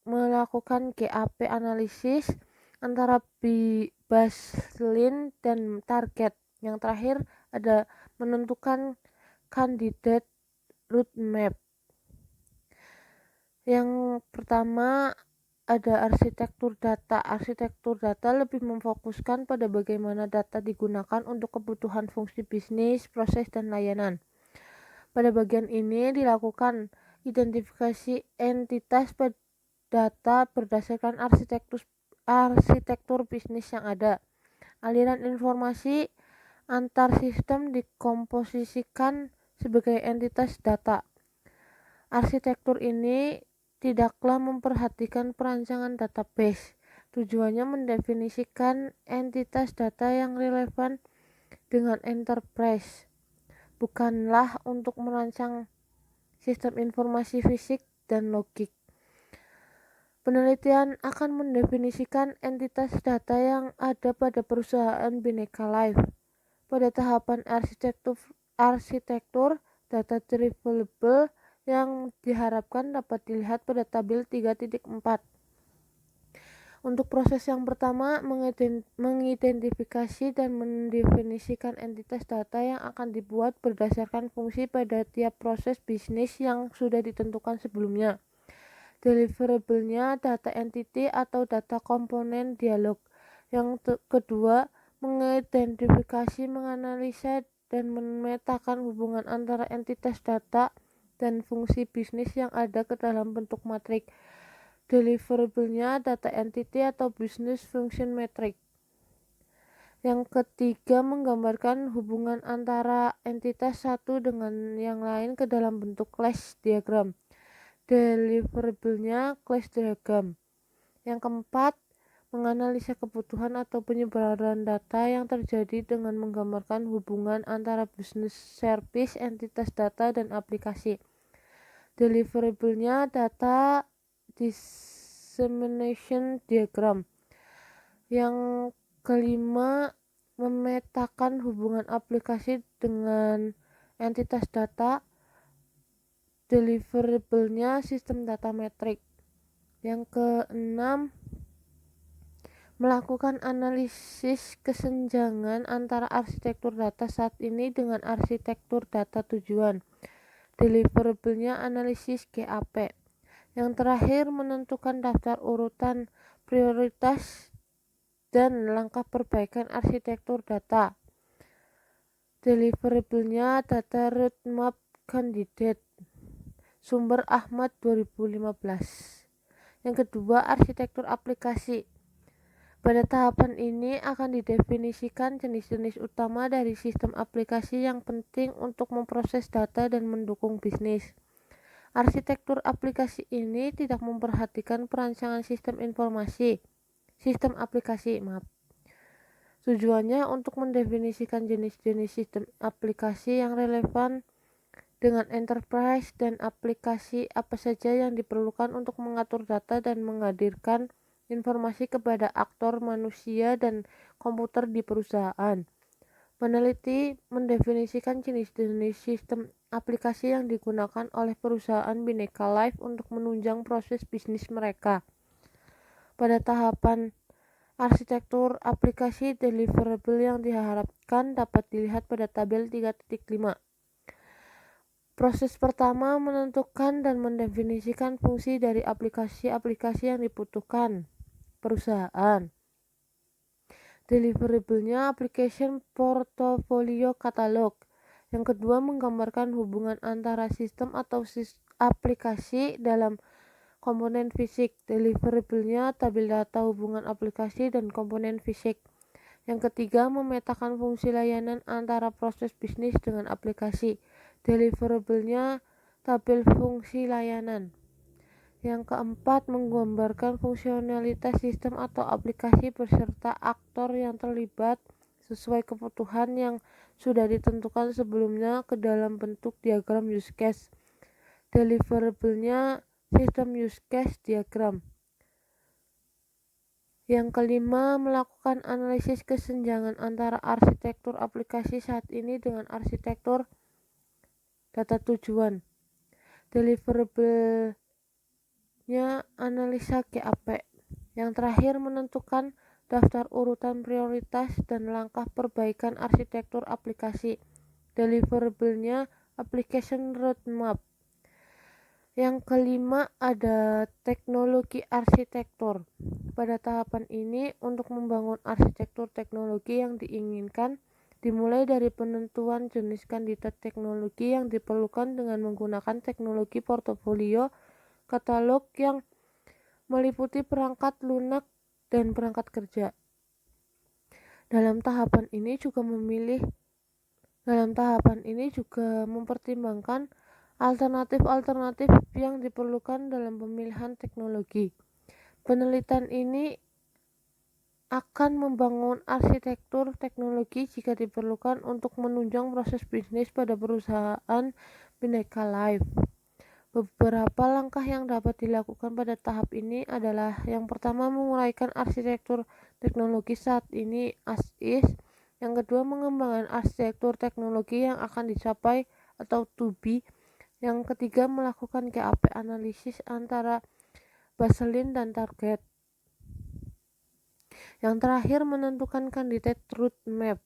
melakukan GAP analisis antara baseline dan target. Yang terakhir ada menentukan candidate roadmap. Yang pertama ada arsitektur data. Arsitektur data lebih memfokuskan pada bagaimana data digunakan untuk kebutuhan fungsi bisnis, proses, dan layanan. Pada bagian ini dilakukan identifikasi entitas data berdasarkan arsitektur bisnis yang ada. Aliran informasi antar sistem dikomposisikan sebagai entitas data. Arsitektur ini tidaklah memperhatikan perancangan database. Tujuannya mendefinisikan entitas data yang relevan dengan enterprise, bukanlah untuk merancang sistem informasi fisik dan logik. Penelitian akan mendefinisikan entitas data yang ada pada perusahaan Bhinneka Life. Pada tahapan arsitektur data derivable yang diharapkan dapat dilihat pada tabel 3.4. Untuk proses yang pertama, mengidentifikasi dan mendefinisikan entitas data yang akan dibuat berdasarkan fungsi pada tiap proses bisnis yang sudah ditentukan sebelumnya. Deliverable-nya data entity atau data komponen dialog. Yang kedua, mengidentifikasi, menganalisa, dan memetakan hubungan antara entitas data dan fungsi bisnis yang ada ke dalam bentuk matrik. Deliverable-nya data entity atau business function metric. Yang ketiga, menggambarkan hubungan antara entitas satu dengan yang lain ke dalam bentuk class diagram. Deliverable-nya class diagram. Yang keempat, menganalisa kebutuhan atau penyebaran data yang terjadi dengan menggambarkan hubungan antara business service, entitas data, dan aplikasi. Deliverable-nya data dissemination diagram. Yang kelima, memetakan hubungan aplikasi dengan entitas data. Deliverable-nya sistem data metrik. Yang keenam, melakukan analisis kesenjangan antara arsitektur data saat ini dengan arsitektur data tujuan. Deliverable-nya analisis GAP. Yang terakhir, menentukan daftar urutan prioritas dan langkah perbaikan arsitektur data. Deliverable-nya data roadmap candidate. Sumber Ahmad 2015. Yang kedua, arsitektur aplikasi. Pada tahapan ini akan didefinisikan jenis-jenis utama dari sistem aplikasi yang penting untuk memproses data dan mendukung bisnis. Arsitektur aplikasi ini tidak memperhatikan perancangan sistem aplikasi. Tujuannya untuk mendefinisikan jenis-jenis sistem aplikasi yang relevan dengan enterprise dan aplikasi apa saja yang diperlukan untuk mengatur data dan menghadirkan informasi kepada aktor manusia dan komputer di perusahaan. Peneliti mendefinisikan jenis-jenis sistem aplikasi yang digunakan oleh perusahaan Bhinneka Life untuk menunjang proses bisnis mereka. Pada tahapan arsitektur aplikasi, deliverable yang diharapkan dapat dilihat pada tabel 3.5. Proses pertama, menentukan dan mendefinisikan fungsi dari aplikasi-aplikasi yang dibutuhkan perusahaan. Deliverable-nya application portfolio catalog. Yang kedua, menggambarkan hubungan antara sistem atau aplikasi dalam komponen fisik. Deliverable-nya tabel data hubungan aplikasi dan komponen fisik. Yang ketiga, memetakan fungsi layanan antara proses bisnis dengan aplikasi. Deliverable-nya tabel fungsi layanan. Yang keempat, menggambarkan fungsionalitas sistem atau aplikasi beserta aktor yang terlibat sesuai kebutuhan yang sudah ditentukan sebelumnya ke dalam bentuk diagram use case. Deliverable-nya sistem use case diagram. Yang kelima, melakukan analisis kesenjangan antara arsitektur aplikasi saat ini dengan arsitektur data tujuan. Deliverable analisa GAP. Yang terakhir, menentukan daftar urutan prioritas dan langkah perbaikan arsitektur aplikasi. Deliverable-nya application roadmap. Yang kelima, ada teknologi arsitektur. Pada tahapan ini, untuk membangun arsitektur teknologi yang diinginkan, dimulai dari penentuan jenis kandidat teknologi yang diperlukan dengan menggunakan teknologi portofolio katalog yang meliputi perangkat lunak dan perangkat kerja. Dalam tahapan ini juga mempertimbangkan alternatif-alternatif yang diperlukan dalam pemilihan teknologi. Penelitian ini akan membangun arsitektur teknologi jika diperlukan untuk menunjang proses bisnis pada perusahaan Bhinneka Life. Beberapa langkah yang dapat dilakukan pada tahap ini adalah yang pertama menguraikan arsitektur teknologi saat ini as is, yang kedua mengembangkan arsitektur teknologi yang akan dicapai atau to be, yang ketiga melakukan gap analisis antara baseline dan target, yang terakhir menentukan candidate roadmap.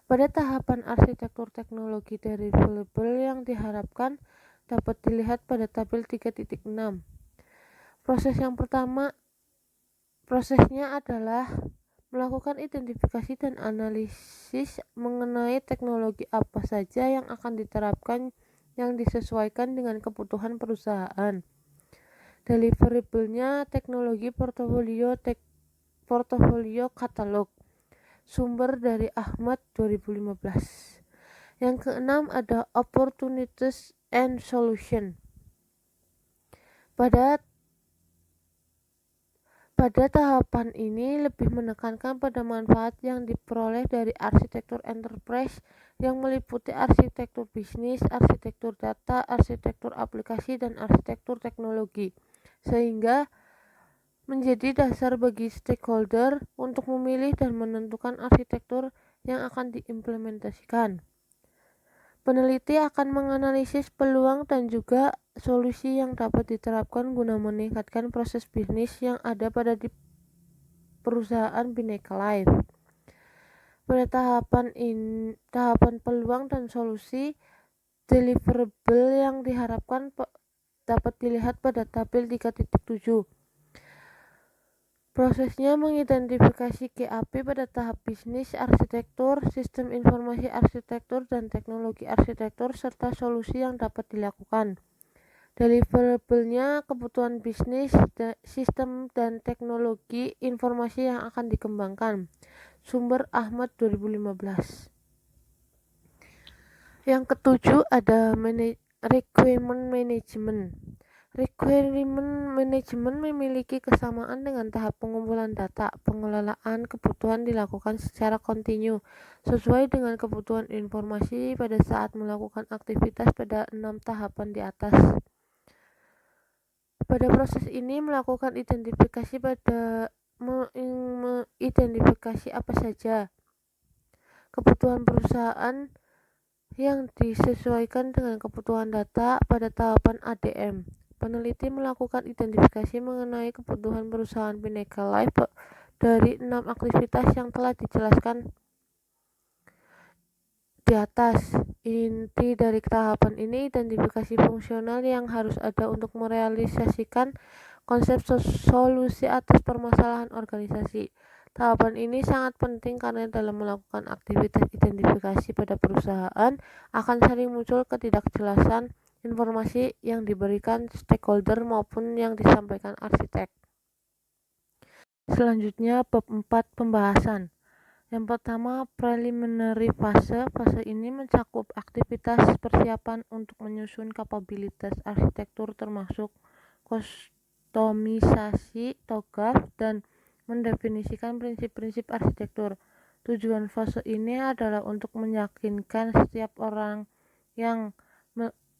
Pada tahapan arsitektur teknologi deliverable yang diharapkan dapat dilihat pada tabel 3.6. Prosesnya adalah melakukan identifikasi dan analisis mengenai teknologi apa saja yang akan diterapkan yang disesuaikan dengan kebutuhan perusahaan. Deliverable-nya teknologi portofolio katalog. Sumber dari Ahmad 2015. Yang keenam ada opportunities and solution. Pada tahapan ini lebih menekankan pada manfaat yang diperoleh dari arsitektur enterprise yang meliputi arsitektur bisnis, arsitektur data, arsitektur aplikasi, dan arsitektur teknologi, sehingga menjadi dasar bagi stakeholder untuk memilih dan menentukan arsitektur yang akan diimplementasikan. Peneliti akan menganalisis peluang dan juga solusi yang dapat diterapkan guna meningkatkan proses bisnis yang ada pada perusahaan Bhinneka Life. Pada tahapan peluang dan solusi deliverable yang diharapkan dapat dilihat pada tabel 3.7. Prosesnya mengidentifikasi GAP pada tahap bisnis arsitektur, sistem informasi arsitektur, dan teknologi arsitektur, serta solusi yang dapat dilakukan. Deliverable-nya kebutuhan bisnis, sistem, dan teknologi informasi yang akan dikembangkan. Sumber Ahmad 2015. Yang ketujuh ada requirement management. Requirement management memiliki kesamaan dengan tahap pengumpulan data. Pengelolaan kebutuhan dilakukan secara kontinu sesuai dengan kebutuhan informasi pada saat melakukan aktivitas pada 6 tahapan di atas. Pada proses ini melakukan identifikasi apa saja kebutuhan perusahaan yang disesuaikan dengan kebutuhan data pada tahapan ADM. Peneliti melakukan identifikasi mengenai kebutuhan perusahaan Bhinneka Life dari 6 aktivitas yang telah dijelaskan di atas. Inti dari tahapan ini identifikasi fungsional yang harus ada untuk merealisasikan konsep solusi atas permasalahan organisasi. Tahapan ini sangat penting karena dalam melakukan aktivitas identifikasi pada perusahaan akan sering muncul ketidakjelasan informasi yang diberikan stakeholder maupun yang disampaikan arsitek. Selanjutnya bab 4 pembahasan. Yang pertama preliminary fase. Fase ini mencakup aktivitas persiapan untuk menyusun kapabilitas arsitektur termasuk kustomisasi TOGAF dan mendefinisikan prinsip-prinsip arsitektur. Tujuan fase ini adalah untuk meyakinkan setiap orang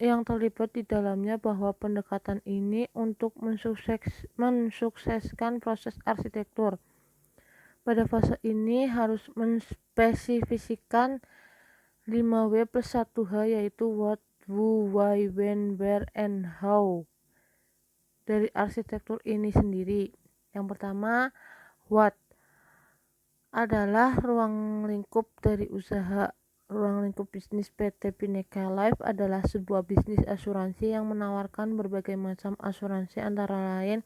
yang terlibat di dalamnya bahwa pendekatan ini untuk mensukseskan proses arsitektur. Pada fase ini harus menspesifikasikan 5W plus 1H yaitu what, who, why, when, where, and how dari arsitektur ini sendiri. Yang pertama, what adalah ruang lingkup dari usaha. Ruang lingkup bisnis PT Bhinneka Life adalah sebuah bisnis asuransi yang menawarkan berbagai macam asuransi antara lain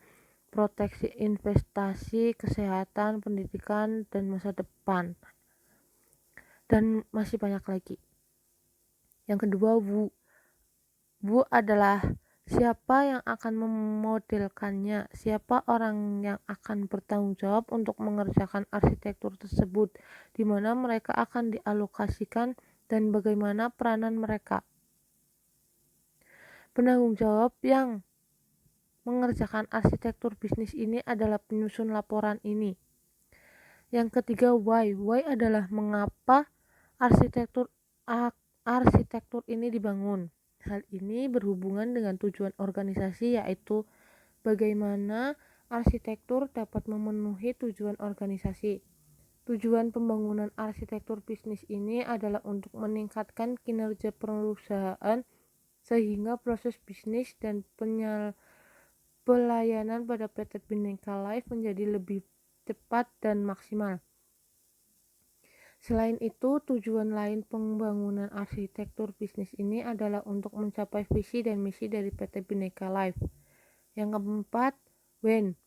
proteksi investasi, kesehatan, pendidikan, dan masa depan. Dan masih banyak lagi. Yang kedua, who. Who adalah siapa yang akan memodelkannya, siapa orang yang akan bertanggung jawab untuk mengerjakan arsitektur tersebut, di mana mereka akan dialokasikan dan bagaimana peranan mereka. Penanggung jawab yang mengerjakan arsitektur bisnis ini adalah penyusun laporan ini. Yang ketiga, why. Why adalah mengapa arsitektur ini dibangun. Hal ini berhubungan dengan tujuan organisasi, yaitu bagaimana arsitektur dapat memenuhi tujuan organisasi. Tujuan pembangunan arsitektur bisnis ini adalah untuk meningkatkan kinerja perusahaan sehingga proses bisnis dan pelayanan pada PT Bhinneka Life menjadi lebih cepat dan maksimal. Selain itu, tujuan lain pembangunan arsitektur bisnis ini adalah untuk mencapai visi dan misi dari PT Bhinneka Life. Yang keempat, when.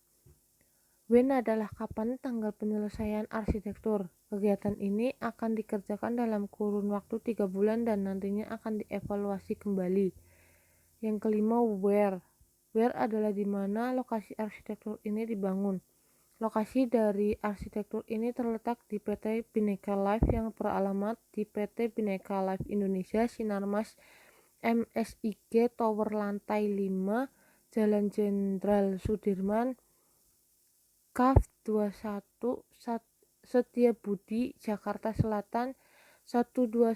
When adalah kapan tanggal penyelesaian arsitektur. Kegiatan ini akan dikerjakan dalam kurun waktu 3 bulan dan nantinya akan dievaluasi kembali. Yang kelima, where. Where adalah di mana lokasi arsitektur ini dibangun. Lokasi dari arsitektur ini terletak di PT Bhinneka Life yang beralamat di PT Bhinneka Life Indonesia Sinarmas MSIG Tower Lantai 5 Jalan Jenderal Sudirman Kaf 21 Setiabudi Jakarta Selatan 12920.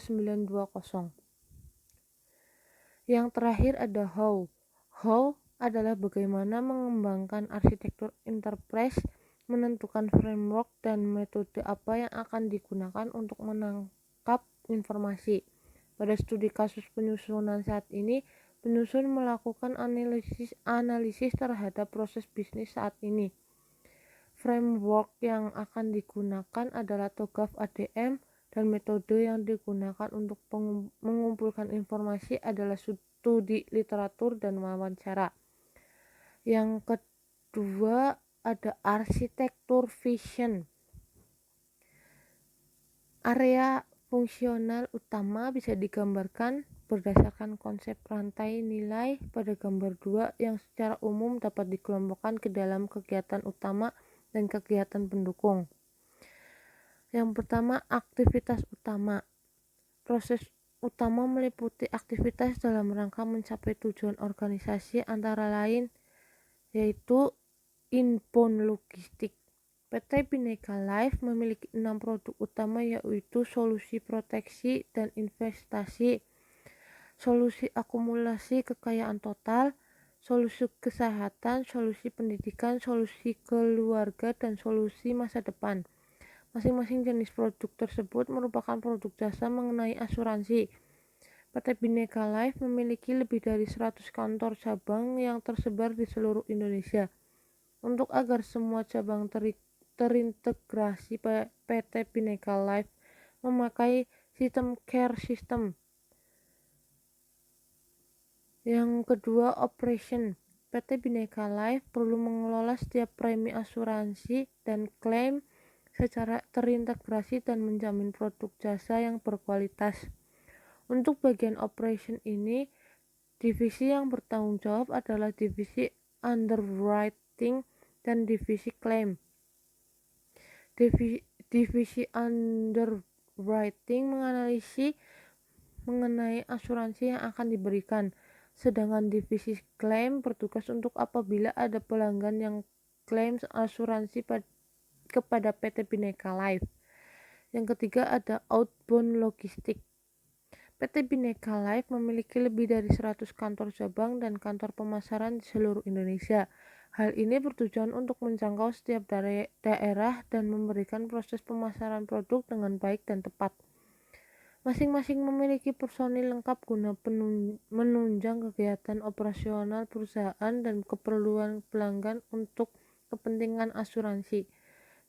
Yang terakhir ada how. How adalah bagaimana mengembangkan arsitektur enterprise, menentukan framework dan metode apa yang akan digunakan untuk menangkap informasi. Pada studi kasus penyusunan saat ini, penyusun melakukan analisis terhadap proses bisnis saat ini. Framework yang akan digunakan adalah TOGAF ADM dan metode yang digunakan untuk mengumpulkan informasi adalah studi literatur dan wawancara. Yang kedua ada arsitektur vision. Area fungsional utama bisa digambarkan berdasarkan konsep rantai nilai pada gambar 2 yang secara umum dapat dikelompokkan ke dalam kegiatan utama dan kegiatan pendukung. Yang pertama, aktivitas utama. Proses utama meliputi aktivitas dalam rangka mencapai tujuan organisasi antara lain yaitu inbound logistik. PT Bhinneka Life memiliki 6 produk utama yaitu solusi proteksi dan investasi, solusi akumulasi kekayaan total, solusi kesehatan, solusi pendidikan, solusi keluarga, dan solusi masa depan. Masing-masing jenis produk tersebut merupakan produk jasa mengenai asuransi. PT Bhinneka Life memiliki lebih dari 100 kantor cabang yang tersebar di seluruh Indonesia. Untuk agar semua cabang terintegrasi, PT Bhinneka Life memakai sistem care system. Yang kedua, operation. PT Bhinneka Life perlu mengelola setiap premi asuransi dan klaim secara terintegrasi dan menjamin produk jasa yang berkualitas. Untuk bagian operation ini, divisi yang bertanggung jawab adalah divisi underwriting dan divisi claim. Divisi underwriting menganalisis mengenai asuransi yang akan diberikan, sedangkan divisi claim bertugas untuk apabila ada pelanggan yang klaim asuransi kepada PT Bhinneka Life. Yang ketiga ada outbound logistik. PT Bhinneka Life memiliki lebih dari 100 kantor cabang dan kantor pemasaran di seluruh Indonesia. Hal ini bertujuan untuk menjangkau setiap daerah dan memberikan proses pemasaran produk dengan baik dan tepat. Masing-masing memiliki personil lengkap guna menunjang kegiatan operasional perusahaan dan keperluan pelanggan untuk kepentingan asuransi.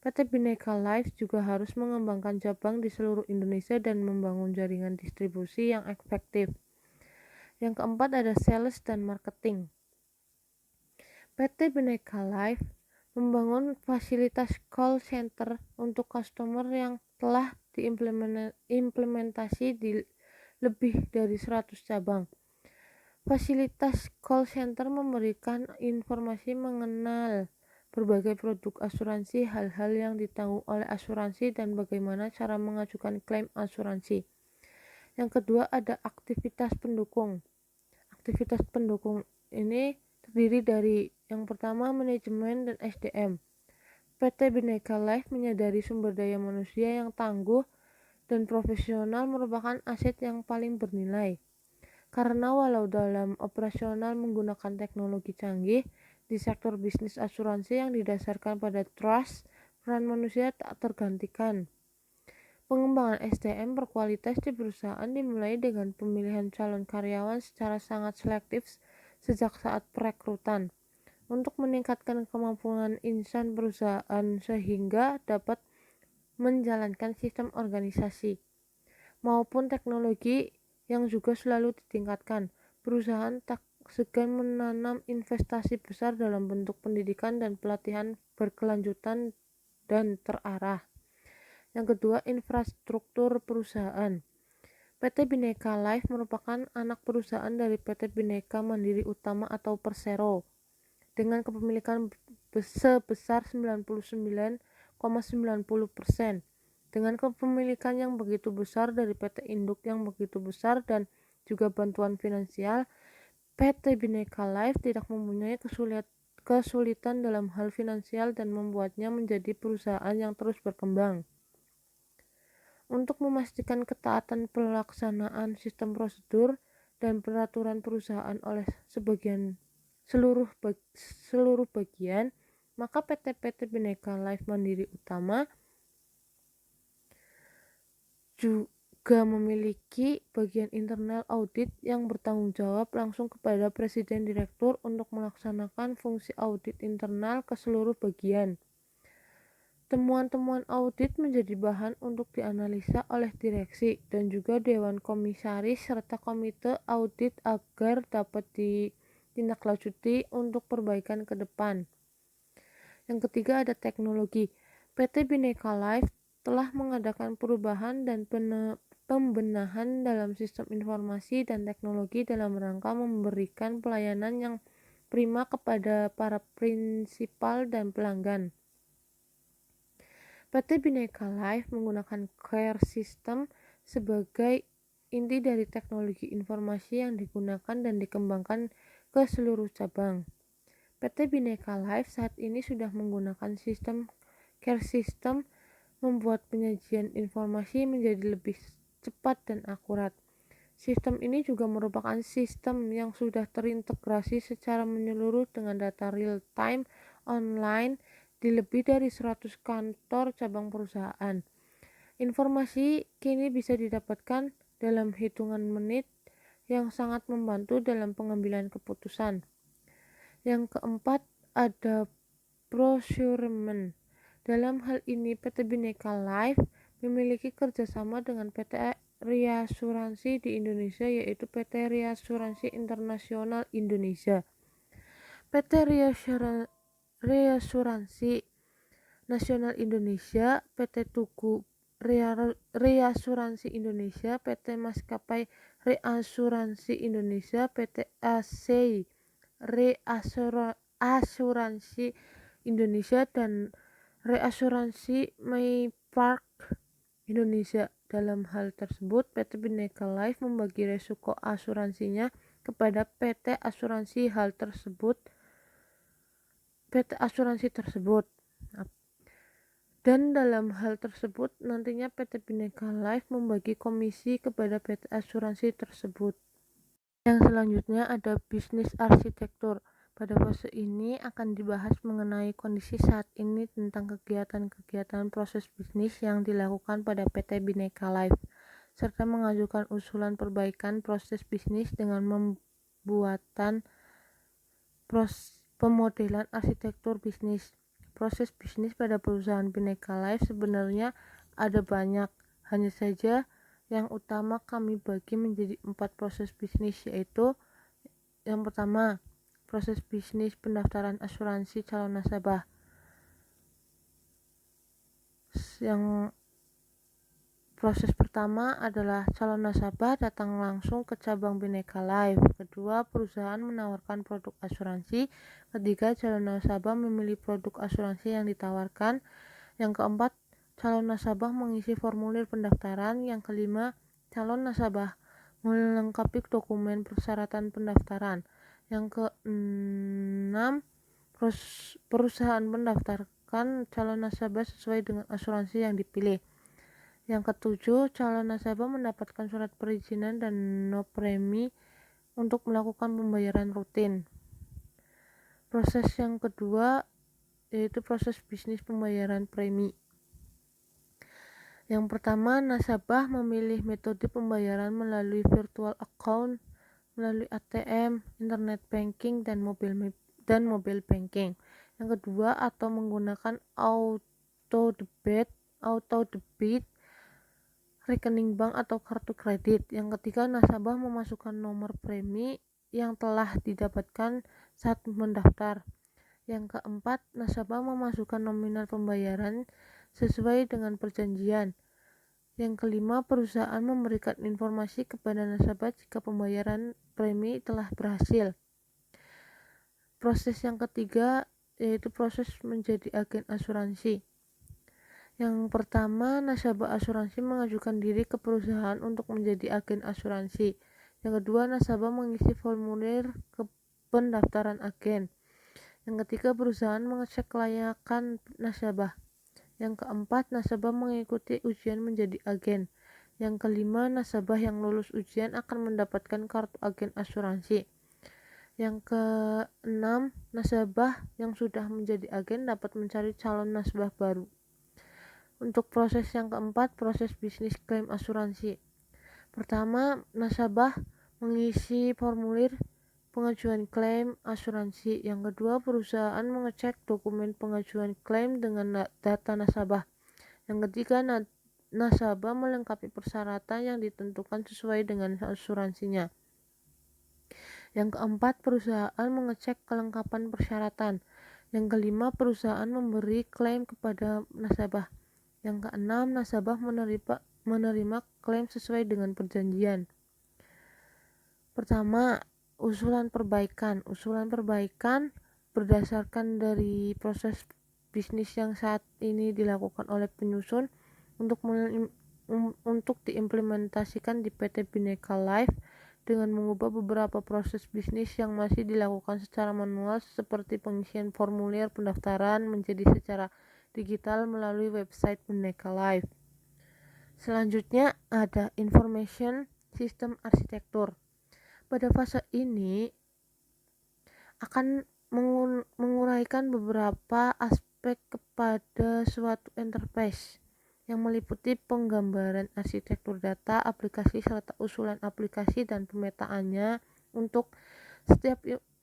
PT Bhinneka Life juga harus mengembangkan cabang di seluruh Indonesia dan membangun jaringan distribusi yang efektif. Yang keempat ada sales dan marketing. PT Bhinneka Life membangun fasilitas call center untuk customer yang telah diimplementasi di lebih dari 100 cabang. Fasilitas call center memberikan informasi mengenal berbagai produk asuransi, hal-hal yang ditanggung oleh asuransi, dan bagaimana cara mengajukan klaim asuransi. Yang kedua ada aktivitas pendukung. Aktivitas pendukung ini terdiri dari yang pertama manajemen dan SDM. PT Bhinneka Life menyadari sumber daya manusia yang tangguh dan profesional merupakan aset yang paling bernilai. Karena walau dalam operasional menggunakan teknologi canggih, di sektor bisnis asuransi yang didasarkan pada trust, peran manusia tak tergantikan. Pengembangan SDM berkualitas di perusahaan dimulai dengan pemilihan calon karyawan secara sangat selektif sejak saat perekrutan, untuk meningkatkan kemampuan insan perusahaan sehingga dapat menjalankan sistem organisasi maupun teknologi yang juga selalu ditingkatkan. Perusahaan tak segan menanam investasi besar dalam bentuk pendidikan dan pelatihan berkelanjutan dan terarah. Yang kedua, infrastruktur perusahaan. PT Bhinneka Life merupakan anak perusahaan dari PT Bhinneka Mandiri Utama atau Persero dengan kepemilikan sebesar 99,90%. Dengan kepemilikan yang begitu besar dari PT Induk yang begitu besar dan juga bantuan finansial, PT Bhinneka Life tidak mempunyai kesulitan dalam hal finansial dan membuatnya menjadi perusahaan yang terus berkembang. Untuk memastikan ketaatan pelaksanaan sistem prosedur dan peraturan perusahaan oleh seluruh bagian, maka PT Bhinneka Life Mandiri Utama juga memiliki bagian internal audit yang bertanggung jawab langsung kepada Presiden Direktur untuk melaksanakan fungsi audit internal ke seluruh bagian. Temuan-temuan audit menjadi bahan untuk dianalisa oleh direksi dan juga dewan komisaris serta komite audit agar dapat ditindaklanjuti untuk perbaikan ke depan. Yang ketiga ada teknologi. PT Bhinneka Life telah mengadakan perubahan dan pembenahan dalam sistem informasi dan teknologi dalam rangka memberikan pelayanan yang prima kepada para prinsipal dan pelanggan. PT Bhinneka Life menggunakan Care System sebagai inti dari teknologi informasi yang digunakan dan dikembangkan ke seluruh cabang. PT Bhinneka Life saat ini sudah menggunakan sistem Care System membuat penyajian informasi menjadi lebih cepat dan akurat. Sistem ini juga merupakan sistem yang sudah terintegrasi secara menyeluruh dengan data real-time online di lebih dari 100 kantor cabang perusahaan. Informasi kini bisa didapatkan dalam hitungan menit yang sangat membantu dalam pengambilan keputusan. Yang keempat ada procurement. Dalam hal ini PT Bhinneka Life memiliki kerjasama dengan PT Reasuransi di Indonesia yaitu PT Reasuransi Internasional Indonesia. PT Reasuransi Nasional Indonesia, PT Tugu Reasuransi Indonesia, PT Maskapai Reasuransi Indonesia, PT ASEI Reasuransi Indonesia, dan Reasuransi Maypark Indonesia. Dalam hal tersebut, PT Bhinneka Life membagi resiko asuransinya kepada PT asuransi tersebut. Dan dalam hal tersebut nantinya PT Bhinneka Life membagi komisi kepada PT asuransi tersebut. Yang selanjutnya ada bisnis arsitektur. Pada fase ini akan dibahas mengenai kondisi saat ini tentang kegiatan-kegiatan proses bisnis yang dilakukan pada PT Bhinneka Life, serta mengajukan usulan perbaikan proses bisnis dengan pembuatan pemodelan arsitektur bisnis. Proses bisnis pada perusahaan Bhinneka Life sebenarnya ada banyak, hanya saja yang utama kami bagi menjadi 4 proses bisnis, yaitu yang pertama, proses bisnis pendaftaran asuransi calon nasabah. Yang proses pertama adalah calon nasabah datang langsung ke cabang Bhinneka Life. Kedua, perusahaan menawarkan produk asuransi. Ketiga, calon nasabah memilih produk asuransi yang ditawarkan. Yang keempat, calon nasabah mengisi formulir pendaftaran. Yang kelima, calon nasabah melengkapi dokumen persyaratan pendaftaran. Yang keenam, perusahaan mendaftarkan calon nasabah sesuai dengan asuransi yang dipilih. Yang ketujuh, calon nasabah mendapatkan surat perizinan dan no premi untuk melakukan pembayaran rutin. Proses yang kedua yaitu proses bisnis pembayaran premi. Yang pertama, nasabah memilih metode pembayaran melalui virtual account, melalui ATM, internet banking, dan mobile banking. Yang kedua, atau menggunakan auto debit, rekening bank atau kartu kredit. Yang ketiga, nasabah memasukkan nomor premi yang telah didapatkan saat mendaftar. Yang keempat, nasabah memasukkan nominal pembayaran sesuai dengan perjanjian. Yang kelima, perusahaan memberikan informasi kepada nasabah jika pembayaran premi telah berhasil. Proses yang ketiga yaitu proses menjadi agen asuransi. Yang pertama, nasabah asuransi mengajukan diri ke perusahaan untuk menjadi agen asuransi. Yang kedua, nasabah mengisi formulir pendaftaran agen. Yang ketiga, perusahaan mengecek kelayakan nasabah. Yang keempat, nasabah mengikuti ujian menjadi agen. Yang kelima, nasabah yang lulus ujian akan mendapatkan kartu agen asuransi. Yang keenam, nasabah yang sudah menjadi agen dapat mencari calon nasabah baru. Untuk proses yang keempat, proses bisnis klaim asuransi. Pertama, nasabah mengisi formulir pengajuan klaim asuransi. Yang kedua, perusahaan mengecek dokumen pengajuan klaim dengan data nasabah. Yang ketiga, nasabah melengkapi persyaratan yang ditentukan sesuai dengan asuransinya. Yang keempat, perusahaan mengecek kelengkapan persyaratan. Yang kelima, perusahaan memberi klaim kepada nasabah. Yang keenam, nasabah menerima klaim sesuai dengan perjanjian. Pertama, usulan perbaikan. Usulan perbaikan berdasarkan dari proses bisnis yang saat ini dilakukan oleh penyusun untuk diimplementasikan di PT Bhinneka Life dengan mengubah beberapa proses bisnis yang masih dilakukan secara manual seperti pengisian formulir pendaftaran menjadi secara digital melalui website Bhinneka Life. Selanjutnya ada information system arsitektur. Pada fase ini akan menguraikan beberapa aspek kepada suatu enterprise yang meliputi penggambaran arsitektur data, aplikasi serta usulan aplikasi dan pemetaannya untuk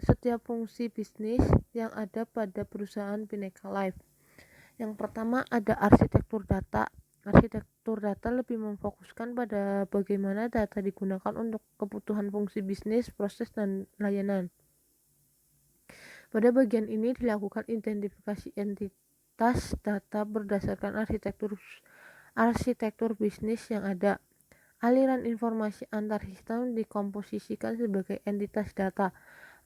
setiap fungsi bisnis yang ada pada perusahaan Bhinneka Life. Yang pertama ada arsitektur data. Arsitektur data lebih memfokuskan pada bagaimana data digunakan untuk kebutuhan fungsi bisnis, proses, dan layanan. Pada bagian ini dilakukan identifikasi entitas data berdasarkan arsitektur bisnis yang ada. Aliran informasi antar sistem dikomposisikan sebagai entitas data.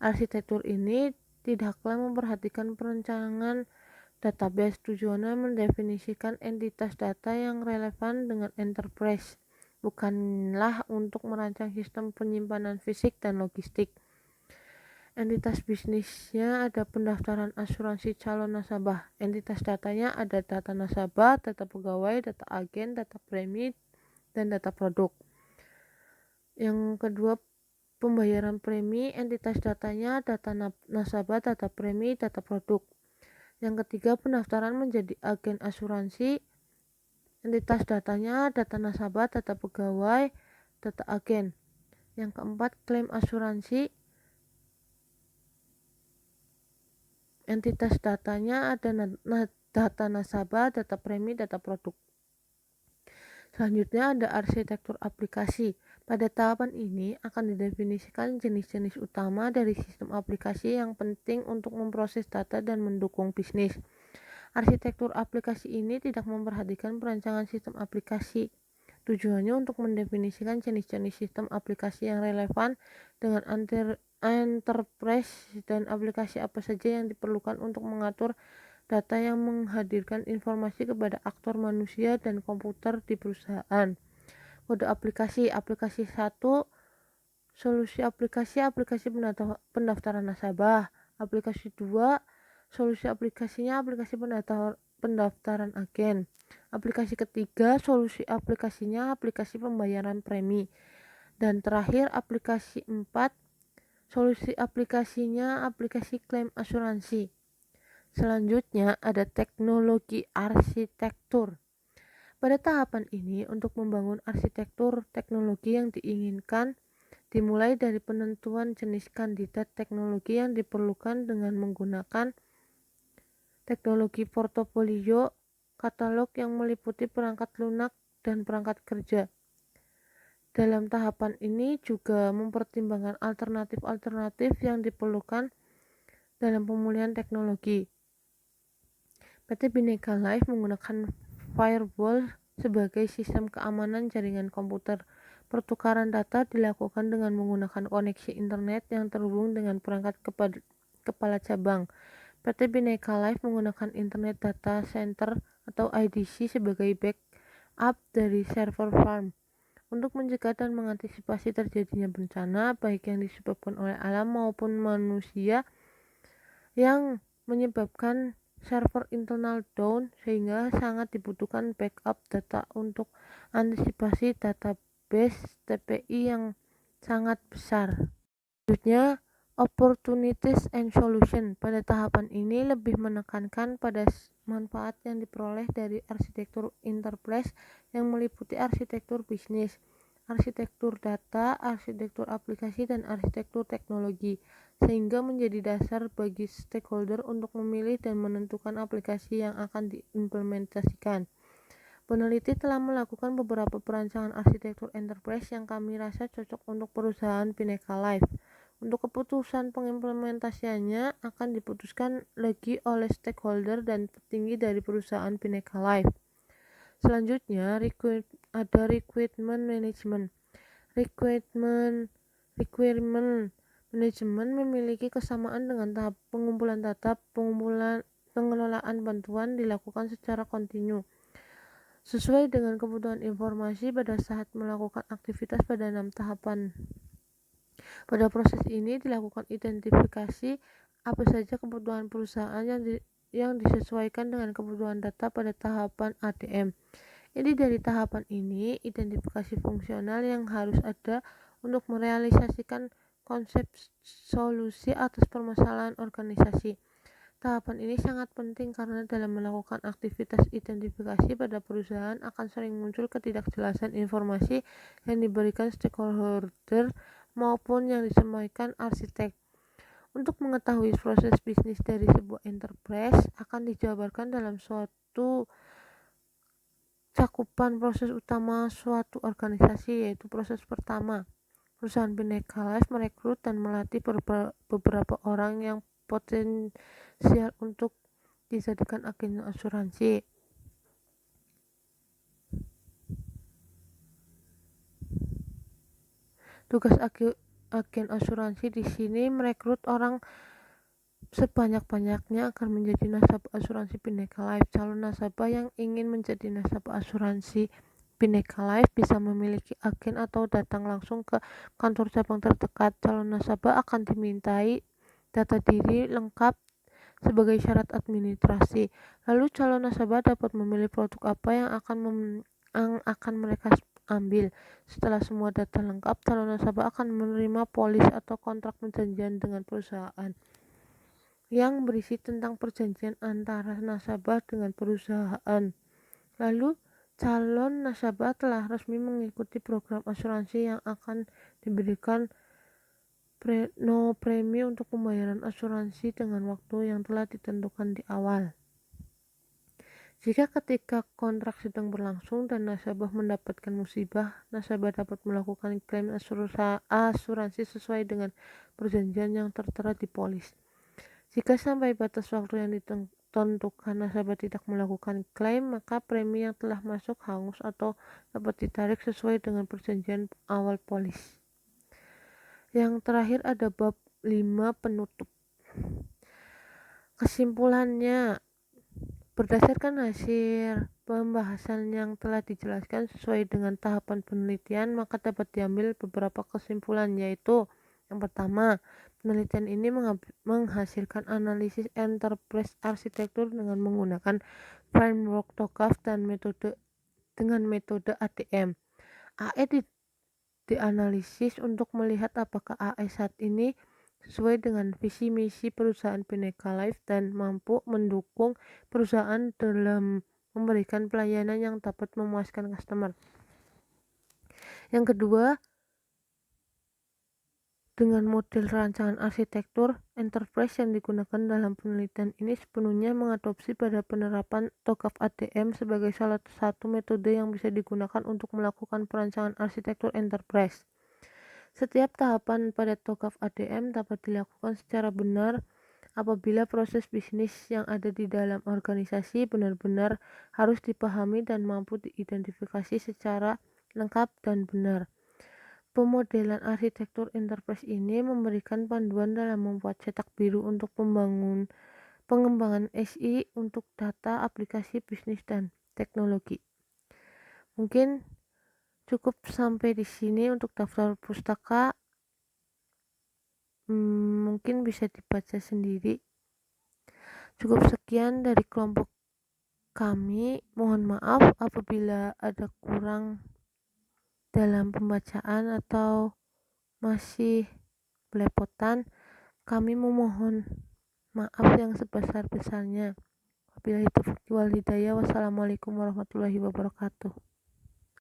Arsitektur ini tidaklah memperhatikan perencanaan database. Tujuannya mendefinisikan entitas data yang relevan dengan enterprise, bukanlah untuk merancang sistem penyimpanan fisik dan logistik. Entitas bisnisnya ada pendaftaran asuransi calon nasabah. Entitas datanya ada data nasabah, data pegawai, data agen, data premi, dan data produk. Yang kedua, pembayaran premi. Entitas datanya data nasabah, data premi, data produk. Yang ketiga, pendaftaran menjadi agen asuransi. Entitas datanya data nasabah, data pegawai, data agen. Yang keempat, klaim asuransi. Entitas datanya ada data nasabah, data premi, data produk. Selanjutnya ada arsitektur aplikasi. Pada tahapan ini akan didefinisikan jenis-jenis utama dari sistem aplikasi yang penting untuk memproses data dan mendukung bisnis. Arsitektur aplikasi ini tidak memperhatikan perancangan sistem aplikasi. Tujuannya untuk mendefinisikan jenis-jenis sistem aplikasi yang relevan dengan enterprise dan aplikasi apa saja yang diperlukan untuk mengatur data yang menghadirkan informasi kepada aktor manusia dan komputer di perusahaan. Kode aplikasi 1, solusi aplikasi pendaftaran nasabah. Aplikasi 2, solusi aplikasinya aplikasi pendaftaran agen. Aplikasi ketiga, solusi aplikasinya aplikasi pembayaran premi. Dan terakhir, aplikasi 4, Solusi aplikasinya aplikasi klaim asuransi. Selanjutnya ada teknologi arsitektur. Pada tahapan ini, untuk membangun arsitektur teknologi yang diinginkan, dimulai dari penentuan jenis kandidat teknologi yang diperlukan dengan menggunakan teknologi portofolio katalog yang meliputi perangkat lunak dan perangkat kerja. Dalam tahapan ini juga mempertimbangkan alternatif-alternatif yang diperlukan dalam pemulihan teknologi. PT Bhinneka Life menggunakan firewall sebagai sistem keamanan jaringan komputer. Pertukaran data dilakukan dengan menggunakan koneksi internet yang terhubung dengan perangkat kepala cabang. PT Bhinneka Life menggunakan Internet Data Center atau IDC sebagai backup dari server farm. Untuk mencegah dan mengantisipasi terjadinya bencana, baik yang disebabkan oleh alam maupun manusia, yang menyebabkan server internal down, sehingga sangat dibutuhkan backup data untuk antisipasi database TPI yang sangat besar. Selanjutnya, opportunities and solution. Pada tahapan ini lebih menekankan pada manfaat yang diperoleh dari arsitektur enterprise yang meliputi arsitektur bisnis, arsitektur data, arsitektur aplikasi, dan arsitektur teknologi, sehingga menjadi dasar bagi stakeholder untuk memilih dan menentukan aplikasi yang akan diimplementasikan. Peneliti telah melakukan beberapa perancangan arsitektur enterprise yang kami rasa cocok untuk perusahaan Bhinneka Life. Untuk keputusan pengimplementasiannya akan diputuskan lagi oleh stakeholder dan petinggi dari perusahaan Bhinneka Life. Selanjutnya, ada requirement management. Requirement management memiliki kesamaan dengan tahap pengumpulan data. Pengelolaan bantuan dilakukan secara kontinu sesuai dengan kebutuhan informasi pada saat melakukan aktivitas pada 6 tahapan. Pada proses ini dilakukan identifikasi apa saja kebutuhan perusahaan yang disesuaikan dengan kebutuhan data pada tahapan ADM. Jadi dari tahapan ini, identifikasi fungsional yang harus ada untuk merealisasikan konsep solusi atas permasalahan organisasi. Tahapan ini sangat penting karena dalam melakukan aktivitas identifikasi pada perusahaan akan sering muncul ketidakjelasan informasi yang diberikan stakeholder maupun yang disampaikan arsitek. Untuk mengetahui proses bisnis dari sebuah enterprise akan dijabarkan dalam suatu cakupan proses utama suatu organisasi, yaitu proses pertama. Perusahaan Bhinneka Life merekrut dan melatih beberapa orang yang potensial untuk dijadikan agen asuransi. Tugas agen asuransi di sini merekrut orang sebanyak-banyaknya agar menjadi nasabah asuransi Bhinneka Life. Calon nasabah yang ingin menjadi nasabah asuransi Bhinneka Life bisa memiliki agen atau datang langsung ke kantor cabang terdekat. Calon nasabah akan dimintai data diri lengkap sebagai syarat administrasi. Lalu calon nasabah dapat memilih produk apa yang akan mereka ambil. Setelah semua data lengkap, calon nasabah akan menerima polis atau kontrak perjanjian dengan perusahaan yang berisi tentang perjanjian antara nasabah dengan perusahaan. Lalu calon nasabah telah resmi mengikuti program asuransi yang akan diberikan no premi untuk pembayaran asuransi dengan waktu yang telah ditentukan di awal. Jika ketika kontrak sedang berlangsung dan nasabah mendapatkan musibah, nasabah dapat melakukan klaim asuransi sesuai dengan perjanjian yang tertera di polis. Jika sampai batas waktu yang ditentukan nasabah tidak melakukan klaim, maka premi yang telah masuk hangus atau dapat ditarik sesuai dengan perjanjian awal polis. Yang terakhir ada bab 5 penutup. Kesimpulannya, berdasarkan hasil pembahasan yang telah dijelaskan sesuai dengan tahapan penelitian, maka dapat diambil beberapa kesimpulan, yaitu yang pertama, penelitian ini menghasilkan analisis enterprise arsitektur dengan menggunakan framework TOGAF dan metode ADM. AE dianalisis untuk melihat apakah AE saat ini sesuai dengan visi misi perusahaan Bhinneka Life dan mampu mendukung perusahaan dalam memberikan pelayanan yang dapat memuaskan customer. Yang kedua, dengan model rancangan arsitektur enterprise yang digunakan dalam penelitian ini sepenuhnya mengadopsi pada penerapan TOGAF ADM sebagai salah satu metode yang bisa digunakan untuk melakukan perancangan arsitektur enterprise. Setiap tahapan pada TOGAF ADM dapat dilakukan secara benar apabila proses bisnis yang ada di dalam organisasi benar-benar harus dipahami dan mampu diidentifikasi secara lengkap dan benar. Pemodelan arsitektur enterprise ini memberikan panduan dalam membuat cetak biru untuk pengembangan SI untuk data, aplikasi bisnis, dan teknologi. Mungkin cukup sampai di sini untuk daftar pustaka. Mungkin bisa dibaca sendiri. Cukup sekian dari kelompok kami. Mohon maaf apabila ada kurang dalam pembacaan atau masih belepotan. Kami memohon maaf yang sebesar-besarnya. Wabillahi taufiq wal hidayah. Wassalamualaikum warahmatullahi wabarakatuh.